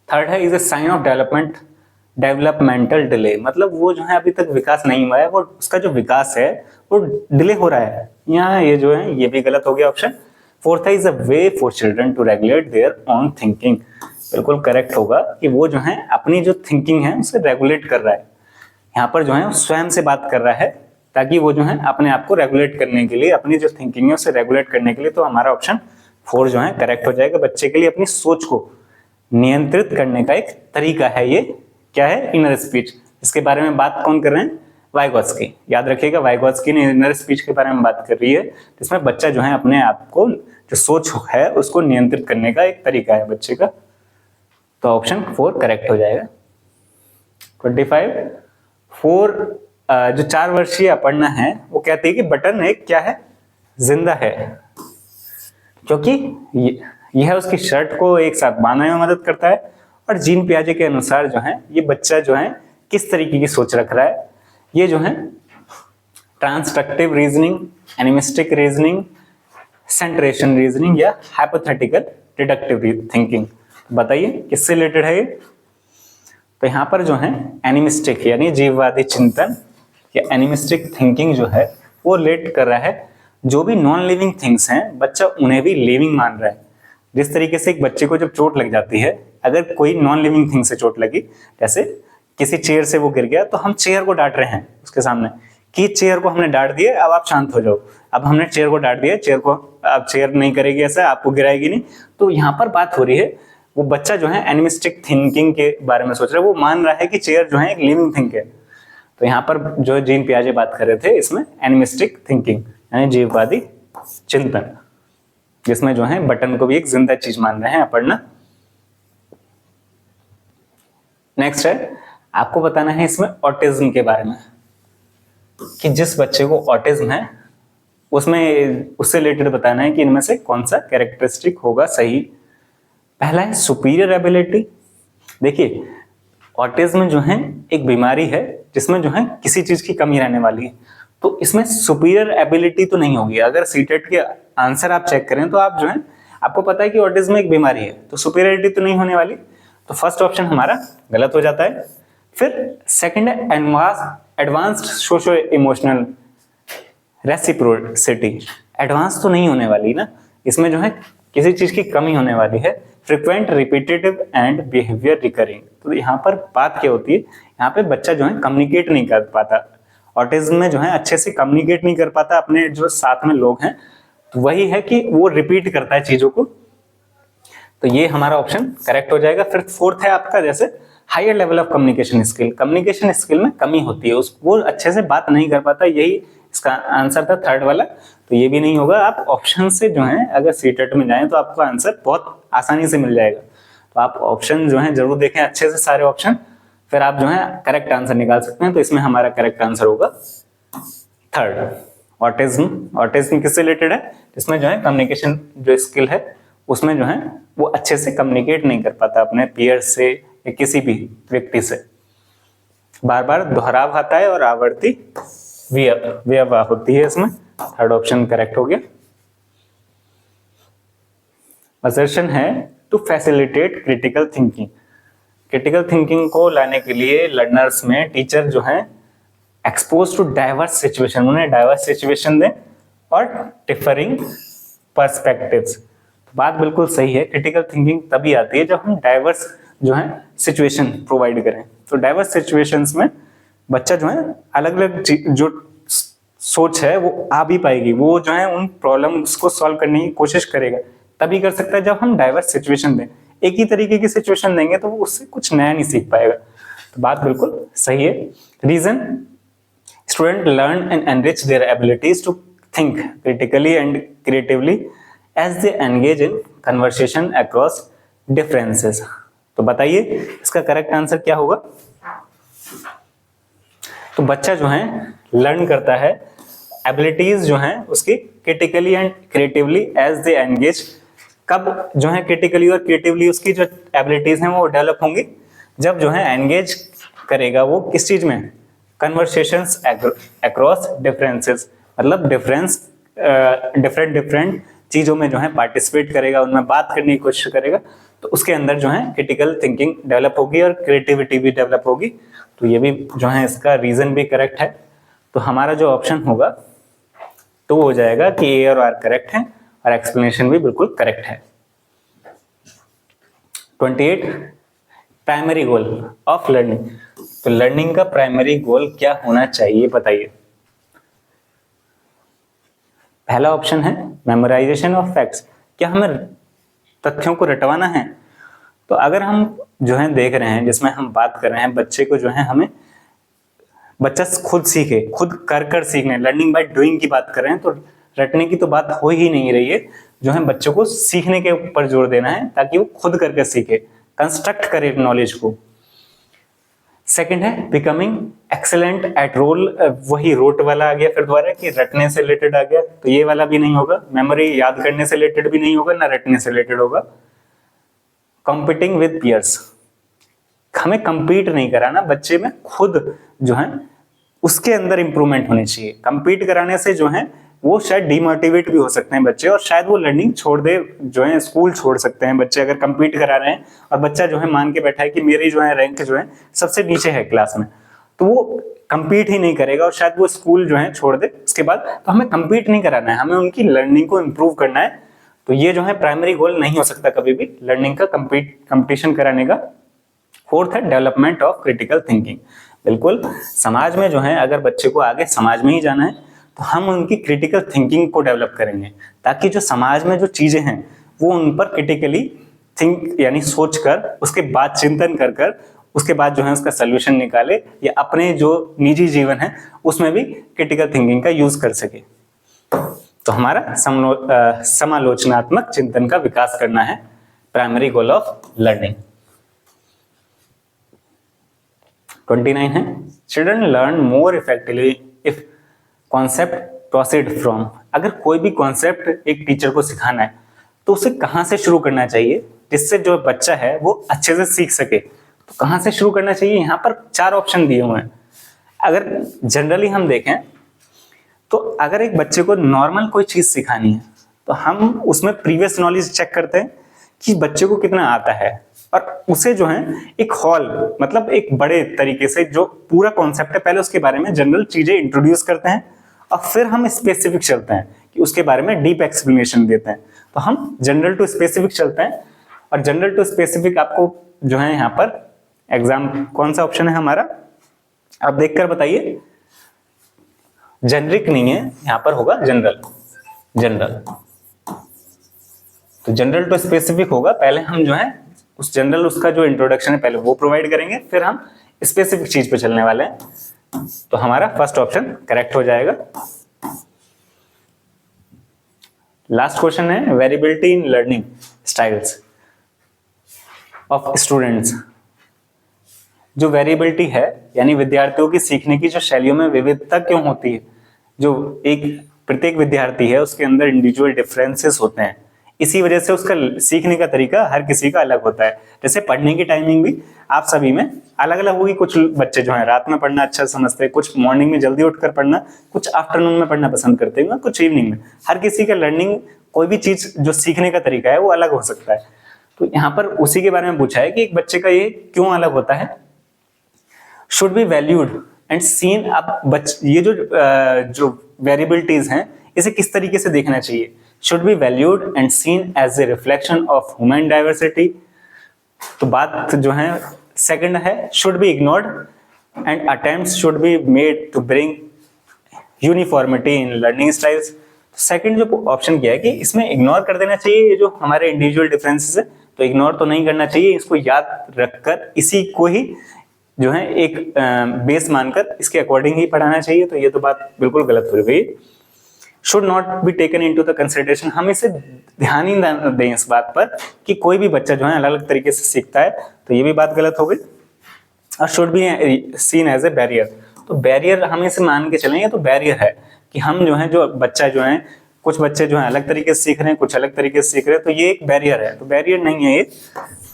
थर्ड है is a sign of developmental delay, मतलब वो जो है अभी तक विकास नहीं हुआ है, वो उसका जो विकास है वो डिले हो रहा है। यहाँ ये जो है ये भी गलत हो गया ऑप्शन। फोर्थ है is a way for children to regulate their own thinking, बिल्कुल करेक्ट होगा कि वो जो है अपनी जो थिंकिंग है उसे रेगुलेट कर रहा है। यहाँ पर जो है स्वयं से बात कर रहा है ताकि वो जो है अपने आप को रेगुलेट करने के लिए, अपनी जो थिंकिंग है उसे रेगुलेट करने के लिए, तो हमारा ऑप्शन 4 जो है करेक्ट हो जाएगा। बच्चे के लिए अपनी सोच को नियंत्रित करने का एक तरीका है ये, क्या है? Inner speech. इसके बारे में बात कौन कर रहे हैं? वाइगोत्स्की। याद रखिएगा वाइगोत्स्की ने इनर स्पीच के बारे में बात कर रही है, जिसमें बच्चा जो है अपने आप को, जो सोच है उसको नियंत्रित करने का एक तरीका है बच्चे का। तो ऑप्शन 4 करेक्ट हो जाएगा। 25 4 जो 4 वर्षीय अपर्णा है वो कहती है कि बटन एक क्या है? जिंदा है, क्योंकि यह उसकी शर्ट को एक साथ बांधने में मदद करता है। और जीन पियाजे के अनुसार जो है ये बच्चा जो है किस तरीके की सोच रख रहा है? ये जो है transductive reasoning, animistic reasoning, centration reasoning या हाइपोथेटिकल डिडक्टिव थिंकिंग, बताइए किससे रिलेटेड है ये? तो यहाँ पर जो है एनिमिस्टिक यानी जीववादी चिंतन या एनिमिस्टिक थिंकिंग जो है वो रिलेट कर रहा है जो भी नॉन लिविंग थिंग्स हैं, बच्चा उन्हें भी लिविंग मान रहा है। जिस तरीके से एक बच्चे को जब चोट लग जाती है, अगर कोई नॉन लिविंग थिंग से चोट लगी, जैसे किसी चेयर से वो गिर गया, तो हम चेयर को डांट रहे हैं उसके सामने कि चेयर को हमने डांट दिया, अब आप शांत हो जाओ। अब हमने चेयर को डांट दिया, चेयर को अब चेयर नहीं करेगी ऐसा, आपको गिराएगी नहीं। तो यहाँ पर बात हो रही है, वो बच्चा जो है एनिमिस्टिक थिंकिंग के बारे में सोच रहा है, वो मान रहा है कि चेयर जो है एक लिविंग थिंग है। तो यहाँ पर जो जीन पियाजे बात कर रहे थे, इसमें एनिमिस्टिक थिंकिंग यानी जीववादी चिंतन, जिसमें जो है बटन को भी एक जिंदा चीज मान रहे हैं अपर्णा। नेक्स्ट है, आपको बताना है इसमें ऑटिज्म के बारे में, कि जिस बच्चे को ऑटिज्म है उसमें उससे रिलेटेड बताना है कि इनमें से कौन सा कैरेक्टरिस्टिक होगा सही। पहला है सुपीरियर एबिलिटी। देखिए ऑटिज्म जो है एक बीमारी है जिसमें जो है किसी चीज की कमी रहने वाली है, तो इसमें सुपीरियर एबिलिटी तो नहीं होगी। अगर सीटेट के आंसर आप चेक करें तो आप जो है आपको पता है कि ऑटिज्म एक बीमारी है, तो सुपीरियरिटी तो नहीं होने वाली, तो फर्स्ट ऑप्शन हमारा गलत हो जाता है। फिर सेकंड है advanced socio emotional reciprocity, advance तो नहीं होने वाली ना, इसमें जो है किसी चीज की कमी होने वाली है। Frequent repetitive and behaviour recurring, तो यहाँ पर बात क्या होती है, यहाँ पे बच्चा जो है कम्युनिकेट नहीं कर पाता, ऑटिज्म में जो है अच्छे से कम्युनिकेट नहीं कर पाता अपने जो साथ में लोग हैं, तो वही है कि वो रिपीट करता है चीजों को, तो ये हमारा ऑप्शन करेक्ट हो जाएगा। फिर फोर्थ है आपका जैसे higher level of communication skill, communication skill में कमी होती है, वो अच्छे से बात नहीं कर पाता, यही इसका आंसर था थर्ड वाला, तो ये भी नहीं होगा। आप ऑप्शन से जो है अगर सीटेट में जाएं तो आपको आंसर बहुत आसानी से मिल जाएगा, तो आप ऑप्शन जो है जरूर देखें अच्छे से सारे ऑप्शन, फिर आप जो है करेक्ट आंसर निकाल सकते हैं। तो इसमें हमारा करेक्ट आंसर होगा थर्ड, ऑटिज्म। ऑटिज्म किससे रिलेटेड है? इसमें जो है कम्युनिकेशन जो स्किल है उसमें जो है वो अच्छे से कम्युनिकेट नहीं कर पाता अपने पीयर से या किसी भी व्यक्ति से, बार बार दोहराव आता है और आवर्ती व्यवहार होती है इसमें। थर्ड ऑप्शन करेक्ट हो गया। असर्शन है to facilitate critical thinking, critical thinking को लाने के लिए लर्नर्स में टीचर जो है एक्सपोज टू डाइवर्स सिचुएशन, उन्हें डाइवर्स सिचुएशन दें और डिफरिंग पर्सपेक्टिव्स। तो बात बिल्कुल सही है, क्रिटिकल थिंकिंग तभी आती है जब हम डाइवर्स जो है सिचुएशन प्रोवाइड करें। तो डाइवर्स सिचुएशंस में बच्चा जो है अलग अलग जो सोच है वो आ भी पाएगी, वो जो है उन प्रॉब्लम्स को सॉल्व करने की कोशिश करेगा, तभी कर सकता है जब हम डाइवर्स सिचुएशन दें। एक ही तरीके की सिचुएशन देंगे तो वो उससे कुछ नया नहीं सीख पाएगा। तो बात बिल्कुल सही है। Reason, student learn and enrich their abilities to think critically and creatively as they engage in conversation across differences. तो बताइए इसका करेक्ट आंसर क्या होगा? तो बच्चा जो है लर्न करता है, एबिलिटीज जो हैं उसकी critically and creatively as they engage कब जो है क्रिटिकली और क्रिएटिवली उसकी जो एबिलिटीज हैं वो डेवलप होंगी, जब जो है एंगेज करेगा वो किस चीज में, कन्वर्सेशंस अक्रॉस डिफरेंसेस, मतलब डिफरेंट चीजों में जो है पार्टिसिपेट करेगा, उनमें बात करने की कोशिश करेगा, तो उसके अंदर जो है क्रिटिकल थिंकिंग डेवलप होगी और क्रिएटिविटी भी डेवलप होगी। तो ये भी जो है इसका रीजन भी करेक्ट है। तो हमारा जो ऑप्शन होगा तो हो जाएगा कि ए और आर करेक्ट है और एक्सप्लेनेशन भी बिल्कुल करेक्ट है। 28 प्राइमरी गोल ऑफ लर्निंग। तो लर्निंग का प्राइमरी गोल क्या होना चाहिए बताइए। पहला ऑप्शन है मेमोराइजेशन ऑफ फैक्ट्स, क्या हमें तथ्यों को रटवाना है। तो अगर हम जो है देख रहे हैं, जिसमें हम बात कर रहे हैं बच्चे को जो है हमें बच्चा खुद सीखे, खुद कर सीखने, लर्निंग बाय डूइंग की बात कर रहे हैं, तो रटने की तो बात हो ही नहीं रही है। जो है बच्चों को सीखने के ऊपर जोर देना है ताकि वो खुद करके सीखे, कंस्ट्रक्ट करे नॉलेज को। सेकंड है बिकमिंग एक्सेलेंट एट रोल, वही रोट वाला आ गया फिर दोबारा कि रटने से रिलेटेड आ गया, तो ये वाला भी नहीं होगा। मेमोरी याद करने से रिलेटेड भी नहीं होगा, ना रटने से रिलेटेड होगा। कॉम्पिटिंग विद पियर्स, हमें compete नहीं कराना बच्चे में, खुद जो है उसके अंदर इंप्रूवमेंट होनी चाहिए। compete कराने से जो है वो शायद डिमोटिवेट भी हो सकते हैं बच्चे, और शायद वो लर्निंग छोड़ दे, जो है स्कूल छोड़ सकते हैं बच्चे अगर compete करा रहे हैं और बच्चा जो है मान के बैठा है कि मेरी जो है रैंक जो है सबसे नीचे है क्लास में, तो वो compete ही नहीं करेगा और शायद वो स्कूल जो है छोड़ दे उसके बाद। तो हमें compete नहीं कराना है, हमें उनकी लर्निंग को इम्प्रूव करना है। तो ये जो है प्राइमरी गोल नहीं हो सकता कभी भी लर्निंग का कंपटीशन कराने का। फोर्थ है डेवलपमेंट ऑफ क्रिटिकल थिंकिंग। बिल्कुल, समाज में जो है अगर बच्चे को आगे समाज में ही जाना है तो हम उनकी क्रिटिकल थिंकिंग को डेवलप करेंगे, ताकि जो समाज में जो चीजें हैं वो उन पर क्रिटिकली थिंक यानी सोच कर उसके बाद चिंतन कर कर उसके बाद जो है उसका सोल्यूशन निकाले, या अपने जो निजी जीवन है उसमें भी क्रिटिकल थिंकिंग का यूज कर सके। तो हमारा समालोचनात्मक चिंतन का विकास करना है, प्राइमरी गोल ऑफ लर्निंग। 29 है children learn more effectively if concept proceed from. अगर कोई भी कॉन्सेप्ट एक टीचर को सिखाना है तो उसे कहाँ से शुरू करना चाहिए जिससे जो बच्चा है वो अच्छे से सीख सके। तो कहाँ से शुरू करना चाहिए, यहाँ पर 4 ऑप्शन दिए हुए हैं। अगर जनरली हम देखें तो अगर एक बच्चे को नॉर्मल कोई चीज सिखानी है तो हम उसमें प्रीवियस नॉलेज चेक करते हैं कि बच्चे को कितना आता है, और उसे जो है एक हॉल मतलब एक बड़े तरीके से जो पूरा कॉन्सेप्ट है पहले उसके बारे में जनरल चीजें इंट्रोड्यूस करते हैं, और फिर हम स्पेसिफिक चलते हैं कि उसके बारे में डीप एक्सप्लेनेशन देते हैं। तो हम जनरल टू स्पेसिफिक चलते हैं, और जनरल टू स्पेसिफिक आपको जो है यहाँ पर एग्जाम कौन सा ऑप्शन है हमारा, आप देखकर बताइए। जेनरिक नहीं है, यहां पर होगा जनरल। तो जनरल टू स्पेसिफिक होगा, पहले हम जो है उस जनरल उसका जो इंट्रोडक्शन है पहले वो प्रोवाइड करेंगे, फिर हम स्पेसिफिक चीज पे चलने वाले हैं। तो हमारा फर्स्ट ऑप्शन करेक्ट हो जाएगा। लास्ट क्वेश्चन है variability in learning styles of students. जो वेरिएबिलिटी है यानी विद्यार्थियों की सीखने की जो शैलियों में विविधता क्यों होती है, जो एक प्रत्येक विद्यार्थी है उसके अंदर इंडिविजुअल डिफरेंसेस होते हैं, इसी वजह से उसका सीखने का तरीका हर किसी का अलग होता है। जैसे पढ़ने की टाइमिंग भी आप सभी में अलग अलग होगी, कुछ बच्चे जो है रात में पढ़ना अच्छा समझते हैं, कुछ मॉर्निंग में जल्दी उठकर पढ़ना, कुछ आफ्टरनून में पढ़ना पसंद करते हैं, कुछ इवनिंग में। हर किसी का लर्निंग कोई भी चीज जो सीखने का तरीका है वो अलग हो सकता है। तो यहाँ पर उसी के बारे में पूछा है कि एक बच्चे का ये क्यों अलग होता है। Should be valued and seen. अब ये जो वेरिएबिलिटीज हैं इसे किस तरीके से देखना चाहिए। Should be valued and seen as a reflection of human diversity. तो बात जो है सेकंड है should be ignored and attempts should be made to bring uniformity in learning styles. Second जो ऑप्शन किया है कि इसमें इग्नोर कर देना चाहिए ये जो हमारे इंडिविजुअल डिफरेंसेस है, तो इग्नोर तो नहीं करना चाहिए, इसको याद रखकर इसी को ही जो है एक बेस मानकर इसके अकॉर्डिंग ही पढ़ाना चाहिए। तो ये तो बात बिल्कुल गलत हो गई। Should not be taken into the consideration. हम इसे ध्यान ही ना दें इस बात पर कि कोई भी बच्चा जो है अलग अलग तरीके से सीखता है, तो ये भी बात गलत हो गई। और should be seen as a barrier. तो बैरियर हम इसे मान के चलेंगे तो बैरियर है कि हम जो है जो बच्चा जो है कुछ बच्चे जो है अलग तरीके से सीख रहे हैं, कुछ अलग तरीके से सीख रहे हैं, तो ये एक बैरियर है। तो बैरियर नहीं है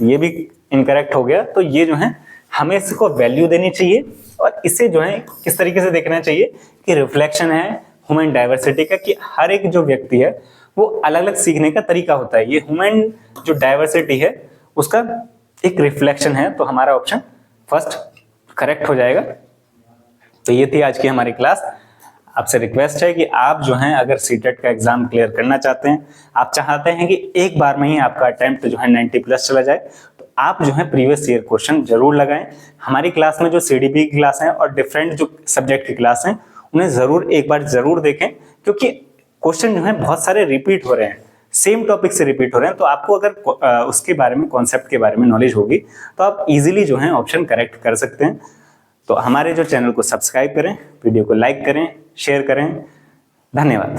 ये भी इनकरेक्ट हो गया। तो ये जो है हमें इसको वैल्यू देनी चाहिए और इसे जो है किस तरीके से देखना चाहिए कि रिफ्लेक्शन है ह्यूमन डाइवर्सिटी का, कि हर एक जो व्यक्ति है वो अलग अलग सीखने का तरीका होता है। ये ह्यूमन जो डाइवर्सिटी है उसका एक रिफ्लेक्शन है। तो हमारा ऑप्शन फर्स्ट करेक्ट हो जाएगा। तो ये थी आज की हमारी क्लास। आपसे रिक्वेस्ट है कि आप जो हैं अगर सीटेट का एग्जाम क्लियर करना चाहते हैं, आप चाहते हैं कि एक बार में ही आपका अटेम्प्ट जो है 90+ चला जाए, तो आप जो है प्रीवियस ईयर क्वेश्चन जरूर लगाएं। हमारी क्लास में जो सीडीपी की क्लास है और डिफरेंट जो सब्जेक्ट की क्लास हैं उन्हें जरूर एक बार जरूर देखें, क्योंकि क्वेश्चन जो है बहुत सारे रिपीट हो रहे हैं, सेम टॉपिक से रिपीट हो रहे हैं। तो आपको अगर उसके बारे में, कॉन्सेप्ट के बारे में नॉलेज होगी तो आप इजीली जो है ऑप्शन करेक्ट कर सकते हैं। तो हमारे जो चैनल को सब्सक्राइब करें, वीडियो को लाइक करें, शेयर करें। धन्यवाद।